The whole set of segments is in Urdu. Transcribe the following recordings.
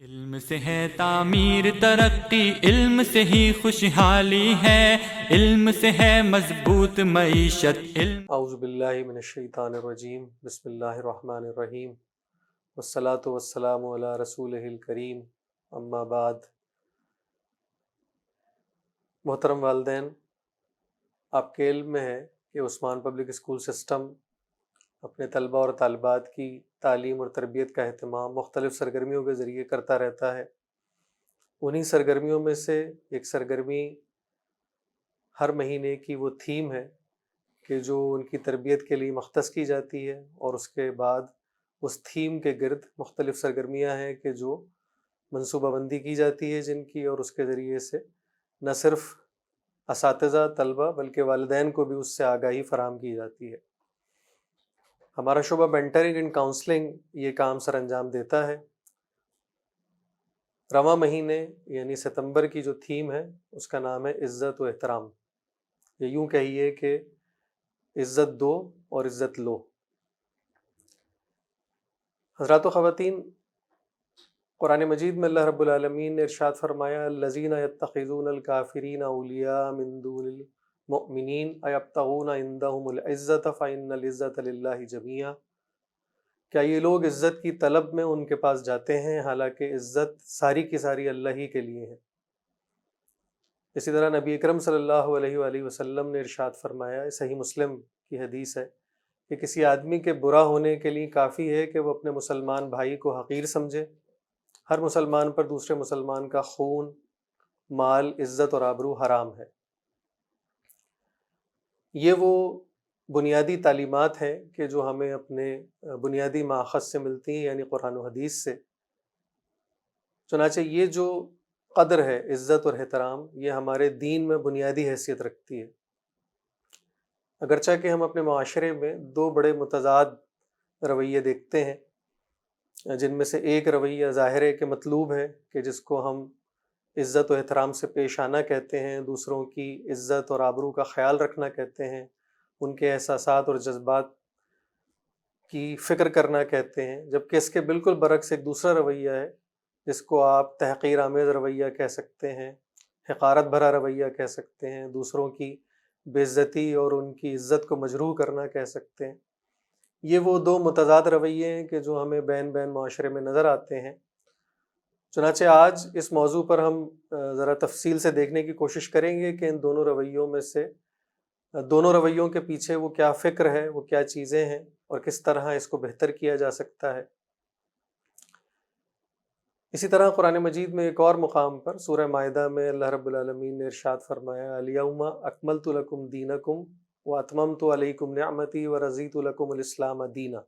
علم سے ہے تعمیر ترقی، علم سے ہی خوشحالی ہے، علم سے ہے مضبوط معیشت، علم۔ اعوذ باللہ من الشیطان الرجیم، بسم اللہ الرحمن الرحیم، والصلاة والسلام علی رسولہ الکریم، اما بعد۔ محترم والدین، آپ کے علم میں ہے کہ عثمان پبلک اسکول سسٹم اپنے طلبہ اور طالبات کی تعلیم اور تربیت کا اہتمام مختلف سرگرمیوں کے ذریعے کرتا رہتا ہے۔ انہی سرگرمیوں میں سے ایک سرگرمی ہر مہینے کی وہ تھیم ہے کہ جو ان کی تربیت کے لیے مختص کی جاتی ہے، اور اس کے بعد اس تھیم کے گرد مختلف سرگرمیاں ہیں کہ جو منصوبہ بندی کی جاتی ہے جن کی، اور اس کے ذریعے سے نہ صرف اساتذہ طلبہ بلکہ والدین کو بھی اس سے آگاہی فراہم کی جاتی ہے۔ ہمارا شعبہ مینٹرنگ اینڈ کاؤنسلنگ یہ کام سر انجام دیتا ہے۔ رواں مہینے یعنی ستمبر کی جو تھیم ہے اس کا نام ہے عزت و احترام، یا یوں کہیے کہ عزت دو اور عزت لو۔ حضرات و خواتین، قرآن مجید میں اللہ رب العالمین نے ارشاد فرمایا الذین یتخذون الکافرین اولیاء من دون المؤمنین ایبتغون عندہم العزت فإن العزت للہ جمیعا۔ کیا یہ لوگ عزت کی طلب میں ان کے پاس جاتے ہیں حالانکہ عزت ساری کی ساری اللہ ہی کے لیے ہے۔ اسی طرح نبی اکرم صلی اللہ علیہ وآلہ وسلم نے ارشاد فرمایا، صحیح مسلم کی حدیث ہے، کہ کسی آدمی کے برا ہونے کے لیے کافی ہے کہ وہ اپنے مسلمان بھائی کو حقیر سمجھے۔ ہر مسلمان پر دوسرے مسلمان کا خون، مال، عزت اور آبرو حرام ہے۔ یہ وہ بنیادی تعلیمات ہیں کہ جو ہمیں اپنے بنیادی ماخذ سے ملتی ہیں، یعنی قرآن و حدیث سے۔ چنانچہ یہ جو قدر ہے عزت اور احترام، یہ ہمارے دین میں بنیادی حیثیت رکھتی ہے۔ اگرچہ کہ ہم اپنے معاشرے میں دو بڑے متضاد رویے دیکھتے ہیں، جن میں سے ایک رویہ ظاہر ہے کہ مطلوب ہے کہ جس کو ہم عزت و احترام سے پیش آنا کہتے ہیں، دوسروں کی عزت اور آبرو کا خیال رکھنا کہتے ہیں، ان کے احساسات اور جذبات کی فکر کرنا کہتے ہیں، جبکہ اس کے بالکل برعکس ایک دوسرا رویہ ہے جس کو آپ تحقیر آمیز رویہ کہہ سکتے ہیں، حقارت بھرا رویہ کہہ سکتے ہیں، دوسروں کی بے عزتی اور ان کی عزت کو مجروح کرنا کہہ سکتے ہیں۔ یہ وہ دو متضاد رویے ہیں کہ جو ہمیں بین بین معاشرے میں نظر آتے ہیں۔ چنانچہ آج اس موضوع پر ہم ذرا تفصیل سے دیکھنے کی کوشش کریں گے کہ ان دونوں رویوں میں سے دونوں رویوں کے پیچھے وہ کیا فکر ہے، وہ کیا چیزیں ہیں، اور کس طرح اس کو بہتر کیا جا سکتا ہے۔ اسی طرح قرآن مجید میں ایک اور مقام پر سورہ مائدہ میں اللہ رب العالمین نے ارشاد فرمایا الیوم اکملت لکم دینکم واتممت علیکم نعمتی ورضیت لکم الاسلام دینا،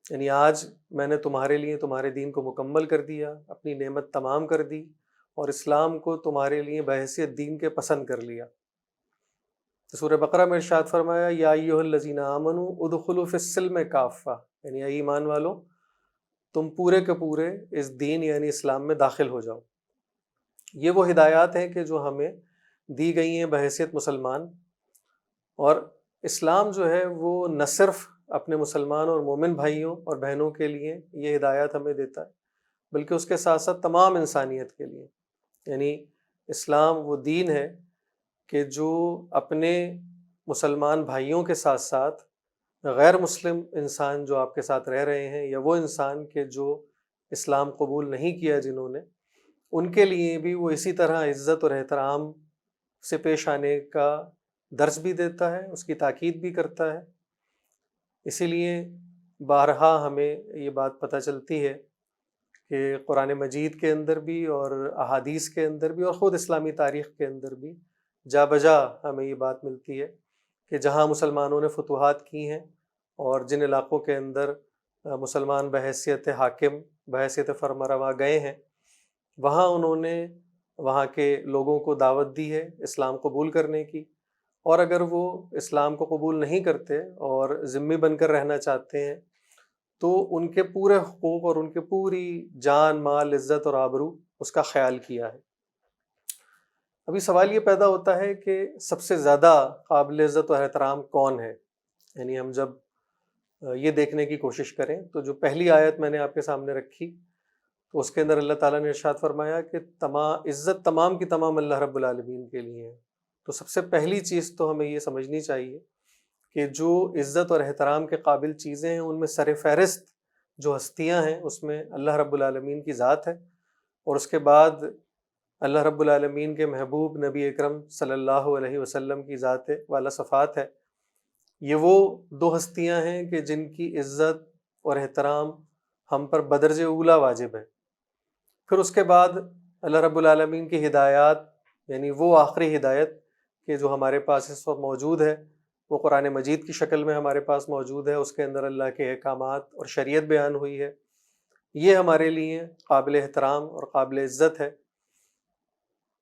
یعنی آج میں نے تمہارے لیے تمہارے دین کو مکمل کر دیا، اپنی نعمت تمام کر دی، اور اسلام کو تمہارے لیے بحیثیت دین کے پسند کر لیا۔ سورہ بقرہ میں ارشاد فرمایا یا ایھا الذین آمنوا ادخلوا فی السلم کافہ، یعنی اے ایمان والو تم پورے کے پورے اس دین یعنی اسلام میں داخل ہو جاؤ۔ یہ وہ ہدایات ہیں کہ جو ہمیں دی گئی ہیں بحیثیت مسلمان، اور اسلام جو ہے وہ نہ صرف اپنے مسلمان اور مومن بھائیوں اور بہنوں کے لیے یہ ہدایات ہمیں دیتا ہے، بلکہ اس کے ساتھ ساتھ تمام انسانیت کے لیے۔ یعنی اسلام وہ دین ہے کہ جو اپنے مسلمان بھائیوں کے ساتھ ساتھ غیر مسلم انسان جو آپ کے ساتھ رہ رہے ہیں، یا وہ انسان کہ جو اسلام قبول نہیں کیا جنہوں نے، ان کے لیے بھی وہ اسی طرح عزت اور احترام سے پیش آنے کا درس بھی دیتا ہے، اس کی تاکید بھی کرتا ہے۔ اسی لیے بارہا ہمیں یہ بات پتہ چلتی ہے کہ قرآن مجید کے اندر بھی اور احادیث کے اندر بھی اور خود اسلامی تاریخ کے اندر بھی جا بجا ہمیں یہ بات ملتی ہے کہ جہاں مسلمانوں نے فتوحات کی ہیں اور جن علاقوں کے اندر مسلمان بحیثیت حاکم، بحیثیت فرمانروا گئے ہیں، وہاں انہوں نے وہاں کے لوگوں کو دعوت دی ہے اسلام قبول کرنے کی، اور اگر وہ اسلام کو قبول نہیں کرتے اور ذمہ بن کر رہنا چاہتے ہیں تو ان کے پورے حقوق اور ان کے پوری جان، مال، عزت اور آبرو اس کا خیال کیا ہے۔ ابھی سوال یہ پیدا ہوتا ہے کہ سب سے زیادہ قابل عزت و احترام کون ہے؟ یعنی ہم جب یہ دیکھنے کی کوشش کریں تو جو پہلی آیت میں نے آپ کے سامنے رکھی تو اس کے اندر اللہ تعالیٰ نے ارشاد فرمایا کہ عزت تمام کی تمام اللہ رب العالمین کے لیے ہے۔ تو سب سے پہلی چیز تو ہمیں یہ سمجھنی چاہیے کہ جو عزت اور احترام کے قابل چیزیں ہیں ان میں سر فہرست جو ہستیاں ہیں اس میں اللہ رب العالمین کی ذات ہے، اور اس کے بعد اللہ رب العالمین کے محبوب نبی اکرم صلی اللہ علیہ وسلم کی ذات والا صفات ہے۔ یہ وہ دو ہستیاں ہیں کہ جن کی عزت اور احترام ہم پر بدرجہ اولا واجب ہے۔ پھر اس کے بعد اللہ رب العالمین کی ہدایات، یعنی وہ آخری ہدایت کہ جو ہمارے پاس اس وقت موجود ہے، وہ قرآن مجید کی شکل میں ہمارے پاس موجود ہے، اس کے اندر اللہ کے احکامات اور شریعت بیان ہوئی ہے، یہ ہمارے لیے قابل احترام اور قابل عزت ہے۔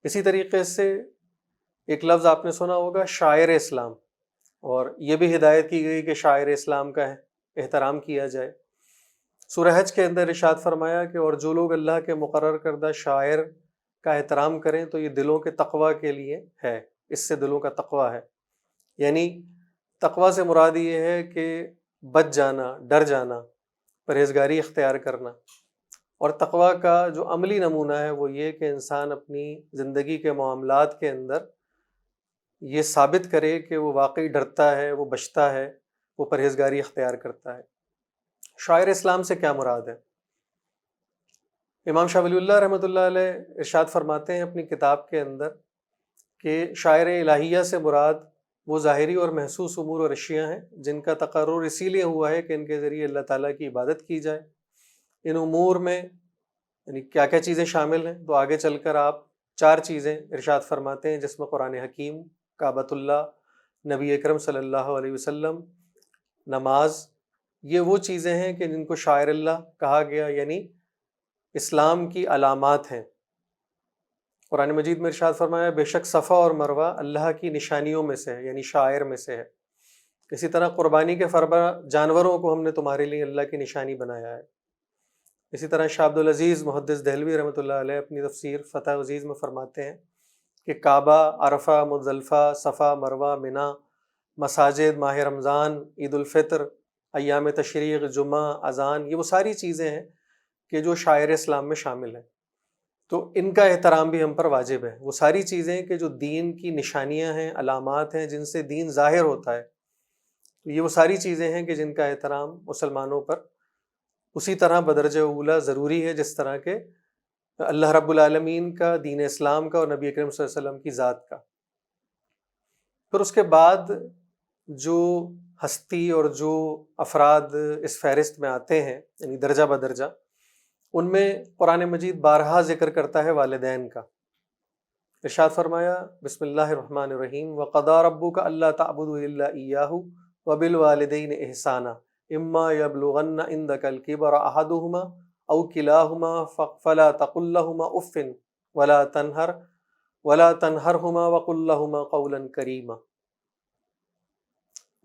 اسی طریقے سے ایک لفظ آپ نے سنا ہوگا شاعر اسلام، اور یہ بھی ہدایت کی گئی کہ شاعر اسلام کا احترام کیا جائے۔ سورہ حج کے اندر ارشاد فرمایا کہ اور جو لوگ اللہ کے مقرر کردہ شاعر کا احترام کریں تو یہ دلوں کے تقوی کے لیے ہے، اس سے دلوں کا تقوی ہے۔ یعنی تقوی سے مراد یہ ہے کہ بچ جانا، ڈر جانا، پرہیزگاری اختیار کرنا، اور تقوی کا جو عملی نمونہ ہے وہ یہ کہ انسان اپنی زندگی کے معاملات کے اندر یہ ثابت کرے کہ وہ واقعی ڈرتا ہے، وہ بچتا ہے، وہ پرہیزگاری اختیار کرتا ہے۔ شاعر اسلام سے کیا مراد ہے؟ امام شاہ ولی اللہ رحمۃ اللہ علیہ ارشاد فرماتے ہیں اپنی کتاب کے اندر کہ شاعر الہیہ سے مراد وہ ظاہری اور محسوس امور اور اشیاء ہیں جن کا تقرر اسی لیے ہوا ہے کہ ان کے ذریعے اللہ تعالیٰ کی عبادت کی جائے۔ ان امور میں یعنی کیا کیا چیزیں شامل ہیں، تو آگے چل کر آپ 4 چیزیں ارشاد فرماتے ہیں، جس میں قرآن حکیم، کعبۃ اللہ، نبی اکرم صلی اللہ علیہ وسلم، نماز، یہ وہ چیزیں ہیں کہ جن کو شاعر اللہ کہا گیا، یعنی اسلام کی علامات ہیں۔ قرآن مجید میں ارشاد فرمایا بے شک صفا اور مروہ اللہ کی نشانیوں میں سے ہے، یعنی شاعر میں سے ہے۔ اسی طرح قربانی کے فربہ جانوروں کو ہم نے تمہارے لیے اللہ کی نشانی بنایا ہے۔ اسی طرح شاہ عبدالعزیز محدث دہلوی رحمۃ اللہ علیہ اپنی تفسیر فتح عزیز میں فرماتے ہیں کہ کعبہ، عرفہ، مزدلفہ، صفا، مروہ، منا، مساجد، ماہ رمضان، عید الفطر، ایام تشریق، جمعہ، اذان، یہ وہ ساری چیزیں ہیں کہ جو شاعر اسلام میں شامل ہیں۔ تو ان کا احترام بھی ہم پر واجب ہے۔ وہ ساری چیزیں کہ جو دین کی نشانیاں ہیں، علامات ہیں، جن سے دین ظاہر ہوتا ہے، تو یہ وہ ساری چیزیں ہیں کہ جن کا احترام مسلمانوں پر اسی طرح بدرجہ اولا ضروری ہے جس طرح کہ اللہ رب العالمین کا، دین اسلام کا، اور نبی اکرم صلی اللہ علیہ وسلم کی ذات کا۔ پھر اس کے بعد جو ہستی اور جو افراد اس فہرست میں آتے ہیں، یعنی درجہ بدرجہ، ان میں قرآن مجید بارہا ذکر کرتا ہے والدین کا۔ ارشاد فرمایا بسم اللہ الرحمن الرحیم وَقَضَىٰ رَبُّكَ أَلَّا تَعْبُدُوا إِلَّا إِيَّاهُ وَبِالْوَالِدَيْنِ إِحْسَانًا إِمَّا يَبْلُغَنَّ عِندَكَ الْكِبَرَ أَحَدُهُمَا أَوْ كِلَاهُمَا فَلَا تَقُل لَّهُمَا أُفٍّ وَلَا تَنْهَرْهُمَا وَقُل لَّهُمَا قَوْلًا كَرِيمًا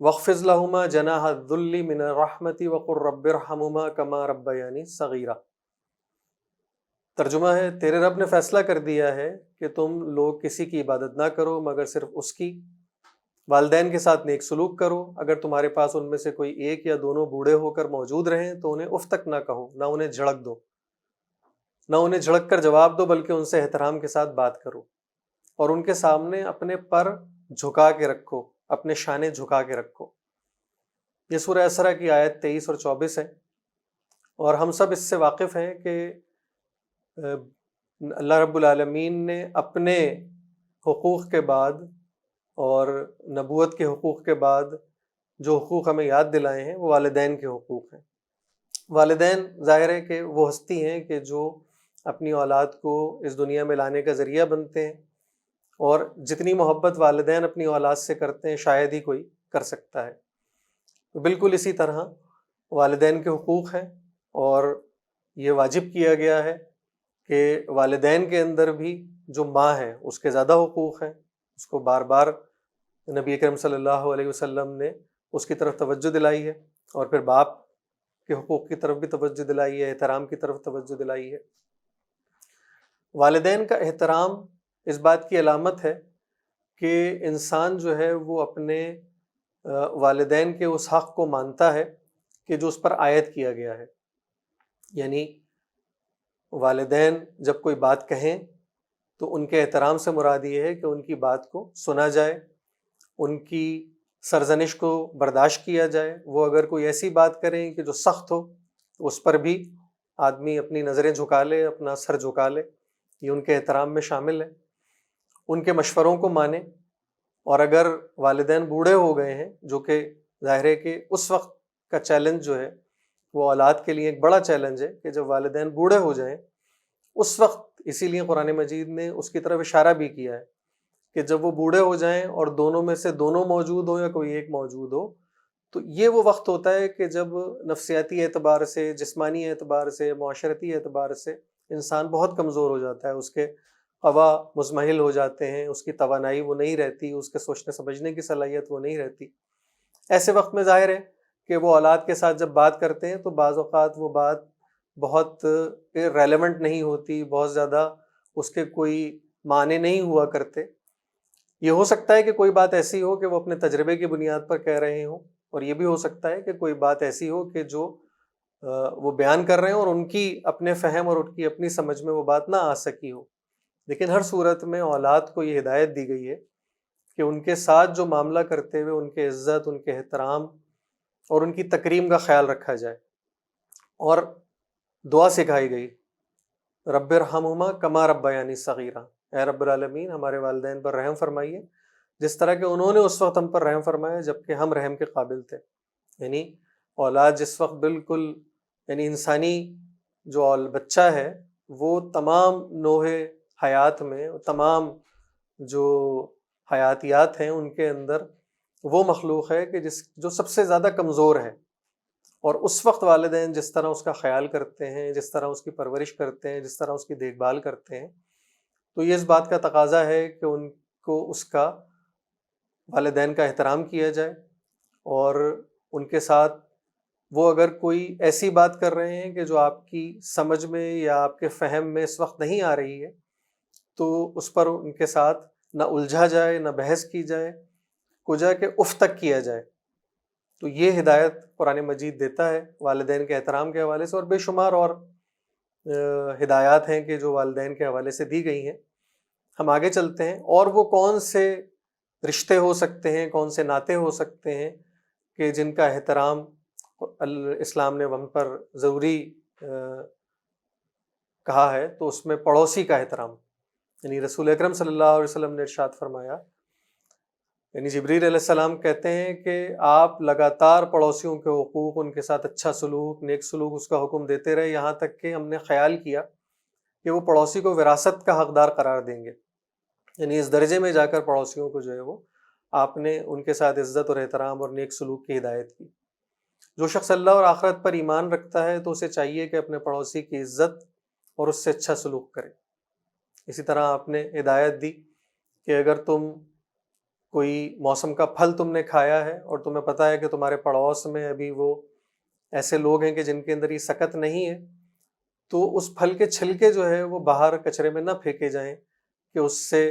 وَاخْفِضْ لَهُمَا جَنَاحَ الذُّلِّ مِنَ الرَّحْمَةِ وَقُل رَّبِّ ارْحَمْهُمَا كَمَا رَبَّيَانِي صَغِيرًا۔ ترجمہ ہے، تیرے رب نے فیصلہ کر دیا ہے کہ تم لوگ کسی کی عبادت نہ کرو مگر صرف اس کی، والدین کے ساتھ نیک سلوک کرو، اگر تمہارے پاس ان میں سے کوئی ایک یا دونوں بوڑھے ہو کر موجود رہیں تو انہیں اف تک نہ کہو، نہ انہیں جھڑک دو، نہ انہیں جھڑک کر جواب دو، بلکہ ان سے احترام کے ساتھ بات کرو، اور ان کے سامنے اپنے پر جھکا کے رکھو، اپنے شانے جھکا کے رکھو۔ یہ سورہ اسرا کی آیت 23 اور 24 ہے، اور ہم سب اس سے واقف ہیں کہ اللہ رب العالمین نے اپنے حقوق کے بعد اور نبوت کے حقوق کے بعد جو حقوق ہمیں یاد دلائے ہیں وہ والدین کے حقوق ہیں۔ والدین ظاہر ہے کہ وہ ہستی ہیں کہ جو اپنی اولاد کو اس دنیا میں لانے کا ذریعہ بنتے ہیں، اور جتنی محبت والدین اپنی اولاد سے کرتے ہیں شاید ہی کوئی کر سکتا ہے۔ بالکل اسی طرح والدین کے حقوق ہیں، اور یہ واجب کیا گیا ہے کہ والدین کے اندر بھی جو ماں ہے اس کے زیادہ حقوق ہیں، اس کو بار بار نبی اکرم صلی اللہ علیہ وسلم نے اس کی طرف توجہ دلائی ہے، اور پھر باپ کے حقوق کی طرف بھی توجہ دلائی ہے، احترام کی طرف توجہ دلائی ہے۔ والدین کا احترام اس بات کی علامت ہے کہ انسان جو ہے وہ اپنے والدین کے اس حق کو مانتا ہے کہ جو اس پر عائد کیا گیا ہے، یعنی والدین جب کوئی بات کہیں تو ان کے احترام سے مراد یہ ہے کہ ان کی بات کو سنا جائے، ان کی سرزنش کو برداشت کیا جائے۔ وہ اگر کوئی ایسی بات کریں کہ جو سخت ہو تو اس پر بھی آدمی اپنی نظریں جھکا لے، اپنا سر جھکا لے، یہ ان کے احترام میں شامل ہے۔ ان کے مشوروں کو مانے، اور اگر والدین بوڑھے ہو گئے ہیں، جو کہ ظاہر ہے کہ اس وقت کا چیلنج جو ہے وہ اولاد کے لیے ایک بڑا چیلنج ہے کہ جب والدین بوڑھے ہو جائیں اس وقت، اسی لیے قرآن مجید نے اس کی طرف اشارہ بھی کیا ہے کہ جب وہ بوڑھے ہو جائیں اور دونوں میں سے دونوں موجود ہو یا کوئی ایک موجود ہو، تو یہ وہ وقت ہوتا ہے کہ جب نفسیاتی اعتبار سے، جسمانی اعتبار سے، معاشرتی اعتبار سے انسان بہت کمزور ہو جاتا ہے، اس کے قوا مزمحل ہو جاتے ہیں، اس کی توانائی وہ نہیں رہتی، اس کے سوچنے سمجھنے کی صلاحیت وہ نہیں رہتی۔ ایسے وقت میں ظاہر ہے کہ وہ اولاد کے ساتھ جب بات کرتے ہیں تو بعض اوقات وہ بات بہت ریلیونٹ نہیں ہوتی، بہت زیادہ اس کے کوئی معنی نہیں ہوا کرتے۔ یہ ہو سکتا ہے کہ کوئی بات ایسی ہو کہ وہ اپنے تجربے کی بنیاد پر کہہ رہے ہوں، اور یہ بھی ہو سکتا ہے کہ کوئی بات ایسی ہو کہ جو وہ بیان کر رہے ہیں اور ان کی اپنے فہم اور ان کی اپنی سمجھ میں وہ بات نہ آ سکی ہو۔ لیکن ہر صورت میں اولاد کو یہ ہدایت دی گئی ہے کہ ان کے ساتھ جو معاملہ کرتے ہوئے ان کے عزت، ان کے احترام اور ان کی تکریم کا خیال رکھا جائے، اور دعا سکھائی گئی، رب ارحمہما کما ربیانی صغیرا، اے رب العالمین ہمارے والدین پر رحم فرمائیے جس طرح کہ انہوں نے اس وقت ہم پر رحم فرمایا جبکہ ہم رحم کے قابل تھے۔ یعنی اولاد جس وقت بالکل، یعنی انسانی جو بچہ ہے وہ تمام نوع حیات میں، تمام جو حیاتیات ہیں ان کے اندر وہ مخلوق ہے کہ جو سب سے زیادہ کمزور ہے، اور اس وقت والدین جس طرح اس کا خیال کرتے ہیں، جس طرح اس کی پرورش کرتے ہیں، جس طرح اس کی دیکھ بھال کرتے ہیں، تو یہ اس بات کا تقاضا ہے کہ ان کو اس کا، والدین کا احترام کیا جائے، اور ان کے ساتھ وہ اگر کوئی ایسی بات کر رہے ہیں کہ جو آپ کی سمجھ میں یا آپ کے فہم میں اس وقت نہیں آ رہی ہے تو اس پر ان کے ساتھ نہ الجھا جائے، نہ بحث کی جائے، کجا کہ اف تک کیا جائے۔ تو یہ ہدایت قرآن مجید دیتا ہے والدین کے احترام کے حوالے سے، اور بے شمار اور ہدایات ہیں کہ جو والدین کے حوالے سے دی گئی ہیں۔ ہم آگے چلتے ہیں، اور وہ کون سے رشتے ہو سکتے ہیں، کون سے ناطے ہو سکتے ہیں کہ جن کا احترام اسلام نے ہم پر ضروری کہا ہے، تو اس میں پڑوسی کا احترام، یعنی رسول اکرم صلی اللہ علیہ وسلم نے ارشاد فرمایا، یعنی جبریل علیہ السلام کہتے ہیں کہ آپ لگاتار پڑوسیوں کے حقوق، ان کے ساتھ اچھا سلوک، نیک سلوک، اس کا حکم دیتے رہے، یہاں تک کہ ہم نے خیال کیا کہ وہ پڑوسی کو وراثت کا حقدار قرار دیں گے۔ یعنی اس درجے میں جا کر پڑوسیوں کو جو ہے وہ آپ نے ان کے ساتھ عزت اور احترام اور نیک سلوک کی ہدایت کی۔ جو شخص اللہ اور آخرت پر ایمان رکھتا ہے تو اسے چاہیے کہ اپنے پڑوسی کی عزت اور اس سے اچھا سلوک کرے۔ اسی طرح آپ نے ہدایت دی کہ اگر تم کوئی موسم کا پھل تم نے کھایا ہے اور تمہیں پتہ ہے کہ تمہارے پڑوس میں ابھی وہ ایسے لوگ ہیں کہ جن کے اندر یہ سکت نہیں ہے، تو اس پھل کے چھلکے جو ہے وہ باہر کچرے میں نہ پھینکے جائیں کہ اس سے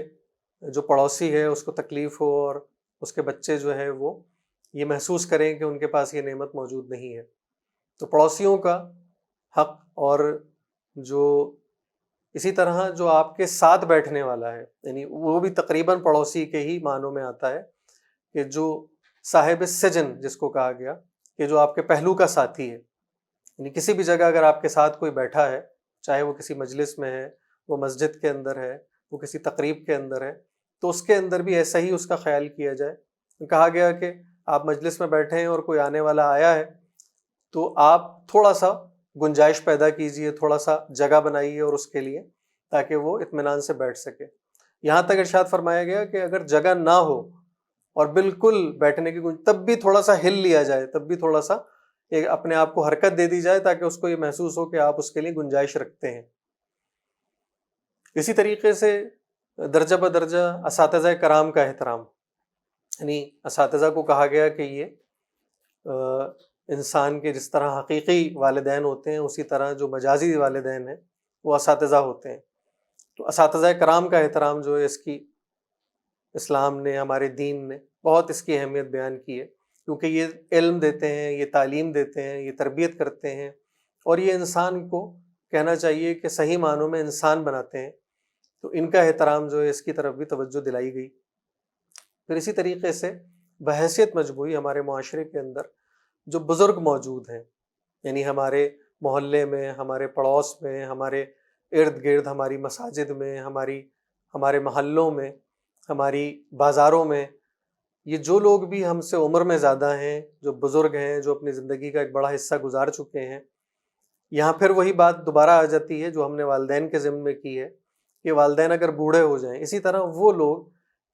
جو پڑوسی ہے اس کو تکلیف ہو اور اس کے بچے جو ہے وہ یہ محسوس کریں کہ ان کے پاس یہ نعمت موجود نہیں ہے۔ تو پڑوسیوں کا حق، اور جو اسی طرح جو آپ کے ساتھ بیٹھنے والا ہے، یعنی وہ بھی تقریباً پڑوسی کے ہی معنوں میں آتا ہے، کہ جو صاحب السجن جس کو کہا گیا کہ جو آپ کے پہلو کا ساتھی ہے، یعنی کسی بھی جگہ اگر آپ کے ساتھ کوئی بیٹھا ہے، چاہے وہ کسی مجلس میں ہے، وہ مسجد کے اندر ہے، وہ کسی تقریب کے اندر ہے، تو اس کے اندر بھی ایسا ہی اس کا خیال کیا جائے۔ کہا گیا کہ آپ مجلس میں بیٹھے ہیں اور کوئی آنے والا آیا ہے تو آپ تھوڑا سا گنجائش پیدا کیجئے، تھوڑا سا جگہ بنائیے اور اس کے لیے، تاکہ وہ اطمینان سے بیٹھ سکے۔ یہاں تک ارشاد فرمایا گیا کہ اگر جگہ نہ ہو اور بالکل بیٹھنے کی تب بھی تھوڑا سا ہل لیا جائے، تب بھی تھوڑا سا اپنے آپ کو حرکت دے دی جائے تاکہ اس کو یہ محسوس ہو کہ آپ اس کے لیے گنجائش رکھتے ہیں۔ اسی طریقے سے درجہ بدرجہ اساتذہ کرام کا احترام، یعنی اساتذہ کو کہا گیا کہ یہ انسان کے جس طرح حقیقی والدین ہوتے ہیں اسی طرح جو مجازی والدین ہیں وہ اساتذہ ہوتے ہیں۔ تو اساتذہ کرام کا احترام جو ہے اس کی اسلام نے، ہمارے دین نے بہت اس کی اہمیت بیان کی ہے، کیونکہ یہ علم دیتے ہیں، یہ تعلیم دیتے ہیں، یہ تربیت کرتے ہیں، اور یہ انسان کو کہنا چاہیے کہ صحیح معنوں میں انسان بناتے ہیں، تو ان کا احترام جو ہے اس کی طرف بھی توجہ دلائی گئی۔ پھر اسی طریقے سے بحیثیت مجموعی ہمارے معاشرے کے اندر جو بزرگ موجود ہیں، یعنی ہمارے محلے میں، ہمارے پڑوس میں، ہمارے ارد گرد، ہماری مساجد میں، ہمارے محلوں میں، ہماری بازاروں میں، یہ جو لوگ بھی ہم سے عمر میں زیادہ ہیں، جو بزرگ ہیں، جو اپنی زندگی کا ایک بڑا حصہ گزار چکے ہیں، یہاں پھر وہی بات دوبارہ آ جاتی ہے جو ہم نے والدین کے ضمن میں کی ہے کہ والدین اگر بوڑھے ہو جائیں، اسی طرح وہ لوگ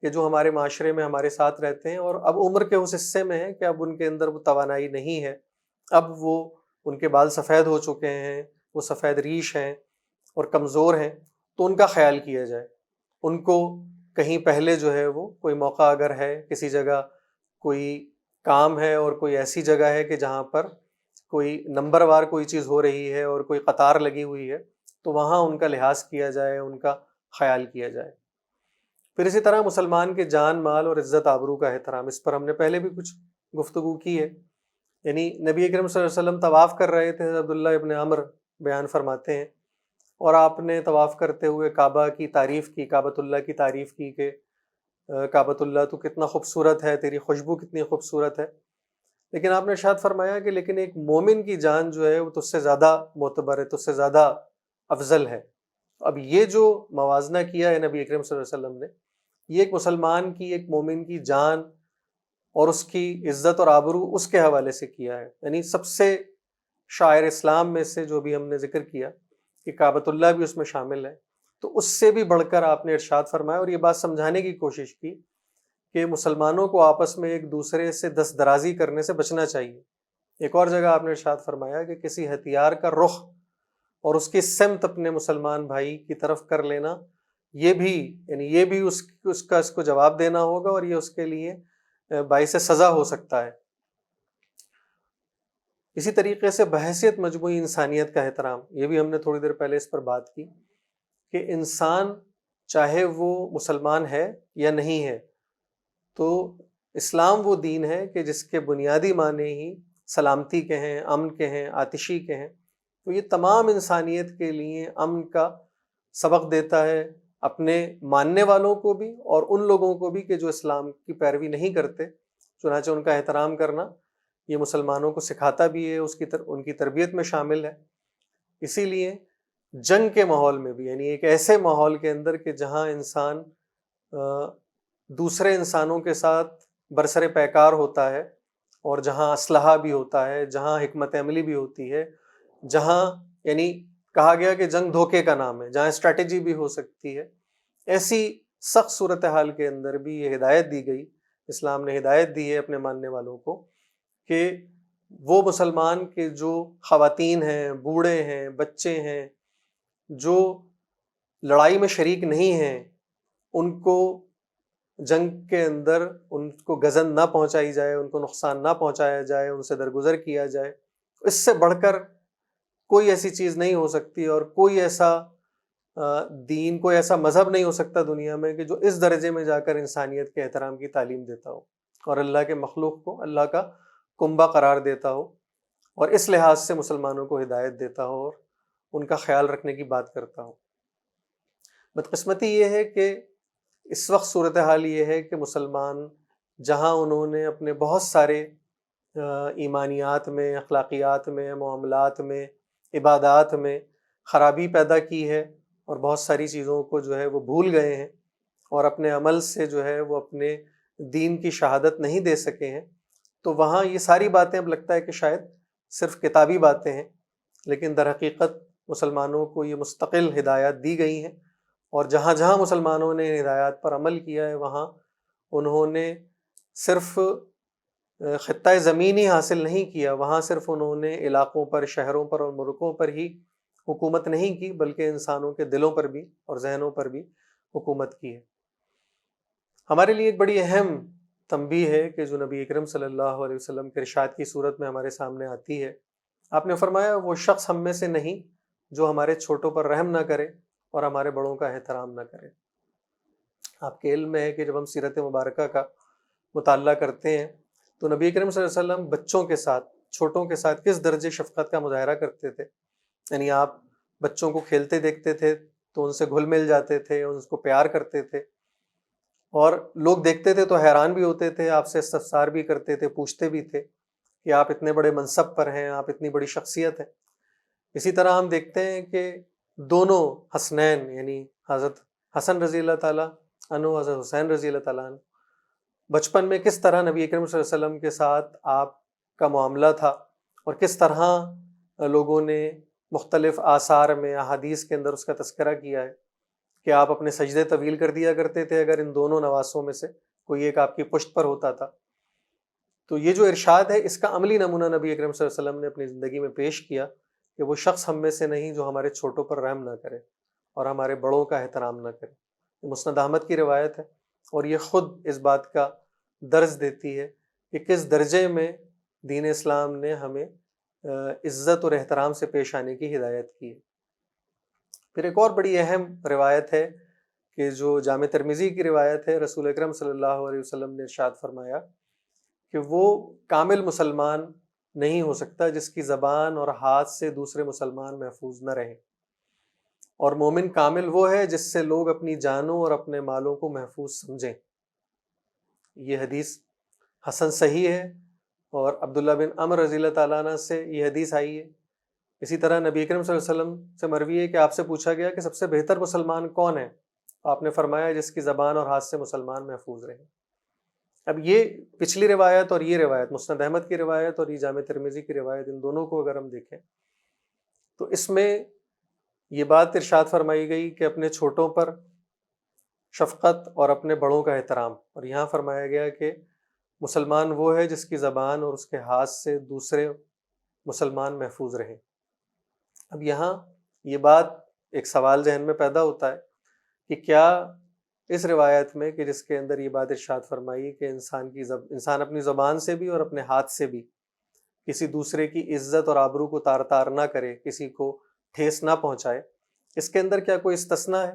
کہ جو ہمارے معاشرے میں ہمارے ساتھ رہتے ہیں اور اب عمر کے اس حصے میں ہیں کہ اب ان کے اندر وہ توانائی نہیں ہے، اب وہ ان کے بال سفید ہو چکے ہیں، وہ سفید ریش ہیں اور کمزور ہیں، تو ان کا خیال کیا جائے۔ ان کو کہیں پہلے جو ہے وہ کوئی موقع اگر ہے، کسی جگہ کوئی کام ہے اور کوئی ایسی جگہ ہے کہ جہاں پر کوئی نمبر وار کوئی چیز ہو رہی ہے اور کوئی قطار لگی ہوئی ہے، تو وہاں ان کا لحاظ کیا جائے، ان کا خیال کیا جائے۔ پھر اسی طرح مسلمان کے جان مال اور عزت آبرو کا احترام، اس پر ہم نے پہلے بھی کچھ گفتگو کی ہے۔ یعنی نبی اکرم صلی اللہ علیہ وسلم طواف کر رہے تھے، عبداللہ ابن عمر بیان فرماتے ہیں، اور آپ نے طواف کرتے ہوئے کعبہ کی تعریف کی، کعبۃ اللہ کی تعریف کی کہ کعبۃ اللہ تو کتنا خوبصورت ہے، تیری خوشبو کتنی خوبصورت ہے، لیکن آپ نے ارشاد فرمایا کہ لیکن ایک مومن کی جان جو ہے وہ تجھ سے زیادہ معتبر ہے، تجھ سے زیادہ افضل ہے۔ اب یہ جو موازنہ کیا ہے نبی اکرم صلی اللہ علیہ وسلم نے، یہ ایک مسلمان کی، ایک مومن کی جان اور اس کی عزت اور آبرو اس کے حوالے سے کیا ہے۔ یعنی سب سے شاعر اسلام میں سے جو بھی ہم نے ذکر کیا کہ کعبۃ اللہ بھی اس میں شامل ہے، تو اس سے بھی بڑھ کر آپ نے ارشاد فرمایا اور یہ بات سمجھانے کی کوشش کی کہ مسلمانوں کو آپس میں ایک دوسرے سے دست درازی کرنے سے بچنا چاہیے۔ ایک اور جگہ آپ نے ارشاد فرمایا کہ کسی ہتھیار کا رخ اور اس کی سمت اپنے مسلمان بھائی کی طرف کر لینا، یہ بھی اس کو جواب دینا ہوگا اور یہ اس کے لیے باعث سزا ہو سکتا ہے۔ اسی طریقے سے بحیثیت مجموعی انسانیت کا احترام، یہ بھی ہم نے تھوڑی دیر پہلے اس پر بات کی کہ انسان چاہے وہ مسلمان ہے یا نہیں ہے، تو اسلام وہ دین ہے کہ جس کے بنیادی معنی ہی سلامتی کے ہیں، امن کے ہیں، آتشی کے ہیں، تو یہ تمام انسانیت کے لیے امن کا سبق دیتا ہے، اپنے ماننے والوں کو بھی اور ان لوگوں کو بھی کہ جو اسلام کی پیروی نہیں کرتے، چنانچہ ان کا احترام کرنا یہ مسلمانوں کو سکھاتا بھی ہے، ان کی تربیت میں شامل ہے۔ اسی لیے جنگ کے ماحول میں بھی، یعنی ایک ایسے ماحول کے اندر کہ جہاں انسان دوسرے انسانوں کے ساتھ برسر پیکار ہوتا ہے اور جہاں اسلحہ بھی ہوتا ہے، جہاں حکمت عملی بھی ہوتی ہے، جہاں یعنی کہا گیا کہ جنگ دھوکے کا نام ہے، جہاں اسٹریٹجی بھی ہو سکتی ہے، ایسی سخت صورتحال کے اندر بھی یہ ہدایت دی گئی، اسلام نے ہدایت دی ہے اپنے ماننے والوں کو کہ وہ مسلمان کے جو خواتین ہیں، بوڑھے ہیں، بچے ہیں، جو لڑائی میں شریک نہیں ہیں، ان کو جنگ کے اندر ان کو گزن نہ پہنچائی جائے، ان کو نقصان نہ پہنچایا جائے، ان سے درگزر کیا جائے۔ اس سے بڑھ کر کوئی ایسی چیز نہیں ہو سکتی اور کوئی ایسا دین، کوئی ایسا مذہب نہیں ہو سکتا دنیا میں کہ جو اس درجے میں جا کر انسانیت کے احترام کی تعلیم دیتا ہو اور اللہ کے مخلوق کو اللہ کا کنبہ قرار دیتا ہو اور اس لحاظ سے مسلمانوں کو ہدایت دیتا ہو اور ان کا خیال رکھنے کی بات کرتا ہو۔ بدقسمتی یہ ہے کہ اس وقت صورتحال یہ ہے کہ مسلمان جہاں انہوں نے اپنے بہت سارے ایمانیات میں، اخلاقیات میں، معاملات میں، عبادات میں خرابی پیدا کی ہے اور بہت ساری چیزوں کو جو ہے وہ بھول گئے ہیں اور اپنے عمل سے جو ہے وہ اپنے دین کی شہادت نہیں دے سکے ہیں، تو وہاں یہ ساری باتیں اب لگتا ہے کہ شاید صرف کتابی باتیں ہیں، لیکن در حقیقت مسلمانوں کو یہ مستقل ہدایات دی گئی ہیں اور جہاں جہاں مسلمانوں نے ہدایات پر عمل کیا ہے وہاں انہوں نے صرف خطہ زمین ہی حاصل نہیں کیا، وہاں صرف انہوں نے علاقوں پر، شہروں پر اور ملکوں پر ہی حکومت نہیں کی بلکہ انسانوں کے دلوں پر بھی اور ذہنوں پر بھی حکومت کی ہے۔ ہمارے لیے ایک بڑی اہم تنبیہ ہے کہ جو نبی اکرم صلی اللہ علیہ وسلم کے ارشاد کی صورت میں ہمارے سامنے آتی ہے۔ آپ نے فرمایا وہ شخص ہم میں سے نہیں جو ہمارے چھوٹوں پر رحم نہ کرے اور ہمارے بڑوں کا احترام نہ کرے۔ آپ کے علم میں ہے کہ جب ہم سیرت مبارکہ کا مطالعہ کرتے ہیں تو نبی کریم صلی اللہ علیہ وسلم بچوں کے ساتھ، چھوٹوں کے ساتھ کس درجے شفقت کا مظاہرہ کرتے تھے۔ یعنی آپ بچوں کو کھیلتے دیکھتے تھے تو ان سے گھل مل جاتے تھے، ان کو پیار کرتے تھے، اور لوگ دیکھتے تھے تو حیران بھی ہوتے تھے، آپ سے استفسار بھی کرتے تھے، پوچھتے بھی تھے کہ آپ اتنے بڑے منصب پر ہیں، آپ اتنی بڑی شخصیت ہیں۔ اسی طرح ہم دیکھتے ہیں کہ دونوں حسنین یعنی حضرت حسن رضی اللہ تعالیٰ عنہ، حضرت حسین رضی اللہ تعالیٰ عنہ، بچپن میں کس طرح نبی اکرم صلی اللہ علیہ وسلم کے ساتھ آپ کا معاملہ تھا، اور کس طرح لوگوں نے مختلف آثار میں، احادیث کے اندر اس کا تذکرہ کیا ہے کہ آپ اپنے سجدے طویل کر دیا کرتے تھے اگر ان دونوں نواسوں میں سے کوئی ایک آپ کی پشت پر ہوتا تھا۔ تو یہ جو ارشاد ہے، اس کا عملی نمونہ نبی اکرم صلی اللہ علیہ وسلم نے اپنی زندگی میں پیش کیا کہ وہ شخص ہم میں سے نہیں جو ہمارے چھوٹوں پر رحم نہ کرے اور ہمارے بڑوں کا احترام نہ کرے۔ یہ مسند احمد کی روایت ہے، اور یہ خود اس بات کا درس دیتی ہے کہ کس درجے میں دین اسلام نے ہمیں عزت اور احترام سے پیش آنے کی ہدایت کی ہے۔ پھر ایک اور بڑی اہم روایت ہے کہ جو جامع ترمذی کی روایت ہے، رسول اکرم صلی اللہ علیہ وسلم نے ارشاد فرمایا کہ وہ کامل مسلمان نہیں ہو سکتا جس کی زبان اور ہاتھ سے دوسرے مسلمان محفوظ نہ رہیں، اور مومن کامل وہ ہے جس سے لوگ اپنی جانوں اور اپنے مالوں کو محفوظ سمجھیں۔ یہ حدیث حسن صحیح ہے، اور عبداللہ بن عمر رضی اللہ تعالیٰ عنہ سے یہ حدیث آئی ہے۔ اسی طرح نبی اکرم صلی اللہ علیہ وسلم سے مروی ہے کہ آپ سے پوچھا گیا کہ سب سے بہتر مسلمان کون ہے؟ آپ نے فرمایا جس کی زبان اور ہاتھ سے مسلمان محفوظ رہے۔ اب یہ پچھلی روایت اور یہ روایت، مسند احمد کی روایت اور یہ جامع ترمذی کی روایت، ان دونوں کو اگر ہم دیکھیں تو اس میں یہ بات ارشاد فرمائی گئی کہ اپنے چھوٹوں پر شفقت اور اپنے بڑوں کا احترام، اور یہاں فرمایا گیا کہ مسلمان وہ ہے جس کی زبان اور اس کے ہاتھ سے دوسرے مسلمان محفوظ رہیں۔ اب یہاں یہ بات ایک سوال ذہن میں پیدا ہوتا ہے کہ کیا اس روایت میں کہ جس کے اندر یہ بات ارشاد فرمائی کہ انسان اپنی زبان سے بھی اور اپنے ہاتھ سے بھی کسی دوسرے کی عزت اور آبرو کو تار تار نہ کرے، کسی کو ٹھیس نہ پہنچائے، اس کے اندر کیا کوئی استثناء ہے؟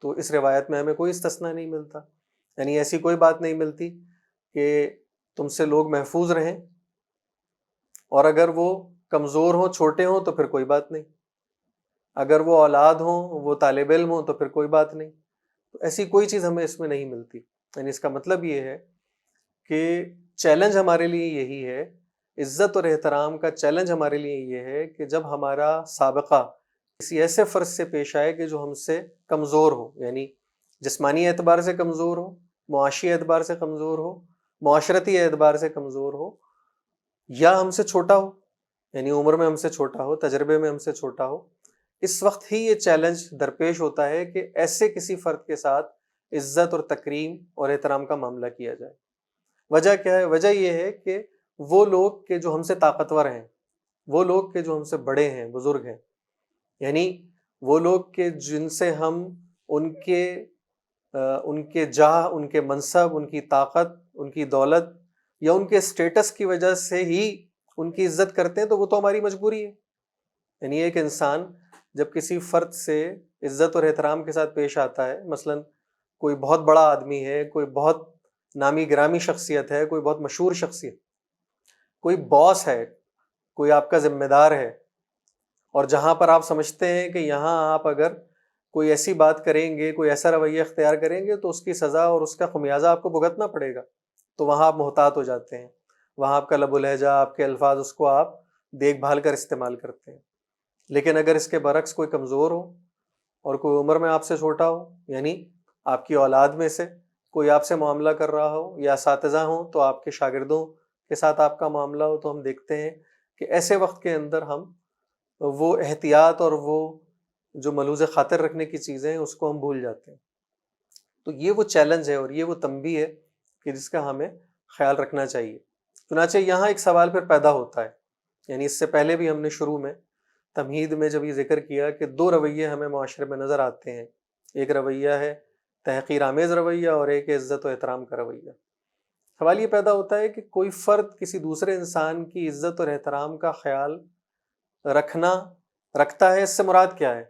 تو اس روایت میں ہمیں کوئی استثناء نہیں ملتا، یعنی ایسی کوئی بات نہیں ملتی کہ تم سے لوگ محفوظ رہیں، اور اگر وہ کمزور ہوں، چھوٹے ہوں تو پھر کوئی بات نہیں، اگر وہ اولاد ہوں، وہ طالب علم ہوں تو پھر کوئی بات نہیں۔ تو ایسی کوئی چیز ہمیں اس میں نہیں ملتی، یعنی اس کا مطلب یہ ہے کہ چیلنج ہمارے لیے یہی ہے، عزت اور احترام کا چیلنج ہمارے لیے یہ ہے کہ جب ہمارا سابقہ کسی ایسے فرد سے پیش آئے کہ جو ہم سے کمزور ہو، یعنی جسمانی اعتبار سے کمزور ہو، معاشی اعتبار سے کمزور ہو، معاشرتی اعتبار سے کمزور ہو، یا ہم سے چھوٹا ہو، یعنی عمر میں ہم سے چھوٹا ہو، تجربے میں ہم سے چھوٹا ہو، اس وقت ہی یہ چیلنج درپیش ہوتا ہے کہ ایسے کسی فرد کے ساتھ عزت اور تکریم اور احترام کا معاملہ کیا جائے۔ وجہ کیا ہے؟ وجہ یہ ہے کہ وہ لوگ کہ جو ہم سے طاقتور ہیں، وہ لوگ کہ جو ہم سے بڑے ہیں، بزرگ ہیں، یعنی وہ لوگ کہ جن سے ہم ان کے جاہ، ان کے منصب، ان کی طاقت، ان کی دولت یا ان کے سٹیٹس کی وجہ سے ہی ان کی عزت کرتے ہیں، تو وہ تو ہماری مجبوری ہے۔ یعنی ایک انسان جب کسی فرد سے عزت اور احترام کے ساتھ پیش آتا ہے، مثلا کوئی بہت بڑا آدمی ہے، کوئی بہت نامی گرامی شخصیت ہے، کوئی بہت مشہور شخصیت، کوئی باس ہے، کوئی آپ کا ذمہ دار ہے، اور جہاں پر آپ سمجھتے ہیں کہ یہاں آپ اگر کوئی ایسی بات کریں گے، کوئی ایسا رویہ اختیار کریں گے تو اس کی سزا اور اس کا خمیازہ آپ کو بھگتنا پڑے گا، تو وہاں آپ محتاط ہو جاتے ہیں، وہاں آپ کا لب و لہجہ، آپ کے الفاظ، اس کو آپ دیکھ بھال کر استعمال کرتے ہیں۔ لیکن اگر اس کے برعکس کوئی کمزور ہو اور کوئی عمر میں آپ سے چھوٹا ہو، یعنی آپ کی اولاد میں سے کوئی آپ سے معاملہ کر رہا ہو، یا اساتذہ ہوں تو آپ کے شاگردوں کے ساتھ آپ کا معاملہ ہو، تو ہم دیکھتے ہیں کہ ایسے وقت کے اندر ہم وہ احتیاط اور وہ جو ملوث خاطر رکھنے کی چیزیں ہیں اس کو ہم بھول جاتے ہیں۔ تو یہ وہ چیلنج ہے اور یہ وہ تنبیہ ہے کہ جس کا ہمیں خیال رکھنا چاہیے۔ چنانچہ یہاں ایک سوال پھر پیدا ہوتا ہے، یعنی اس سے پہلے بھی ہم نے شروع میں تمہید میں جب یہ ذکر کیا کہ دو رویے ہمیں معاشرے میں نظر آتے ہیں، ایک رویہ ہے تحقیر آمیز رویہ اور ایک عزت و احترام کا رویہ۔ سوال یہ پیدا ہوتا ہے کہ کوئی فرد کسی دوسرے انسان کی عزت اور احترام کا خیال رکھتا ہے، اس سے مراد کیا ہے؟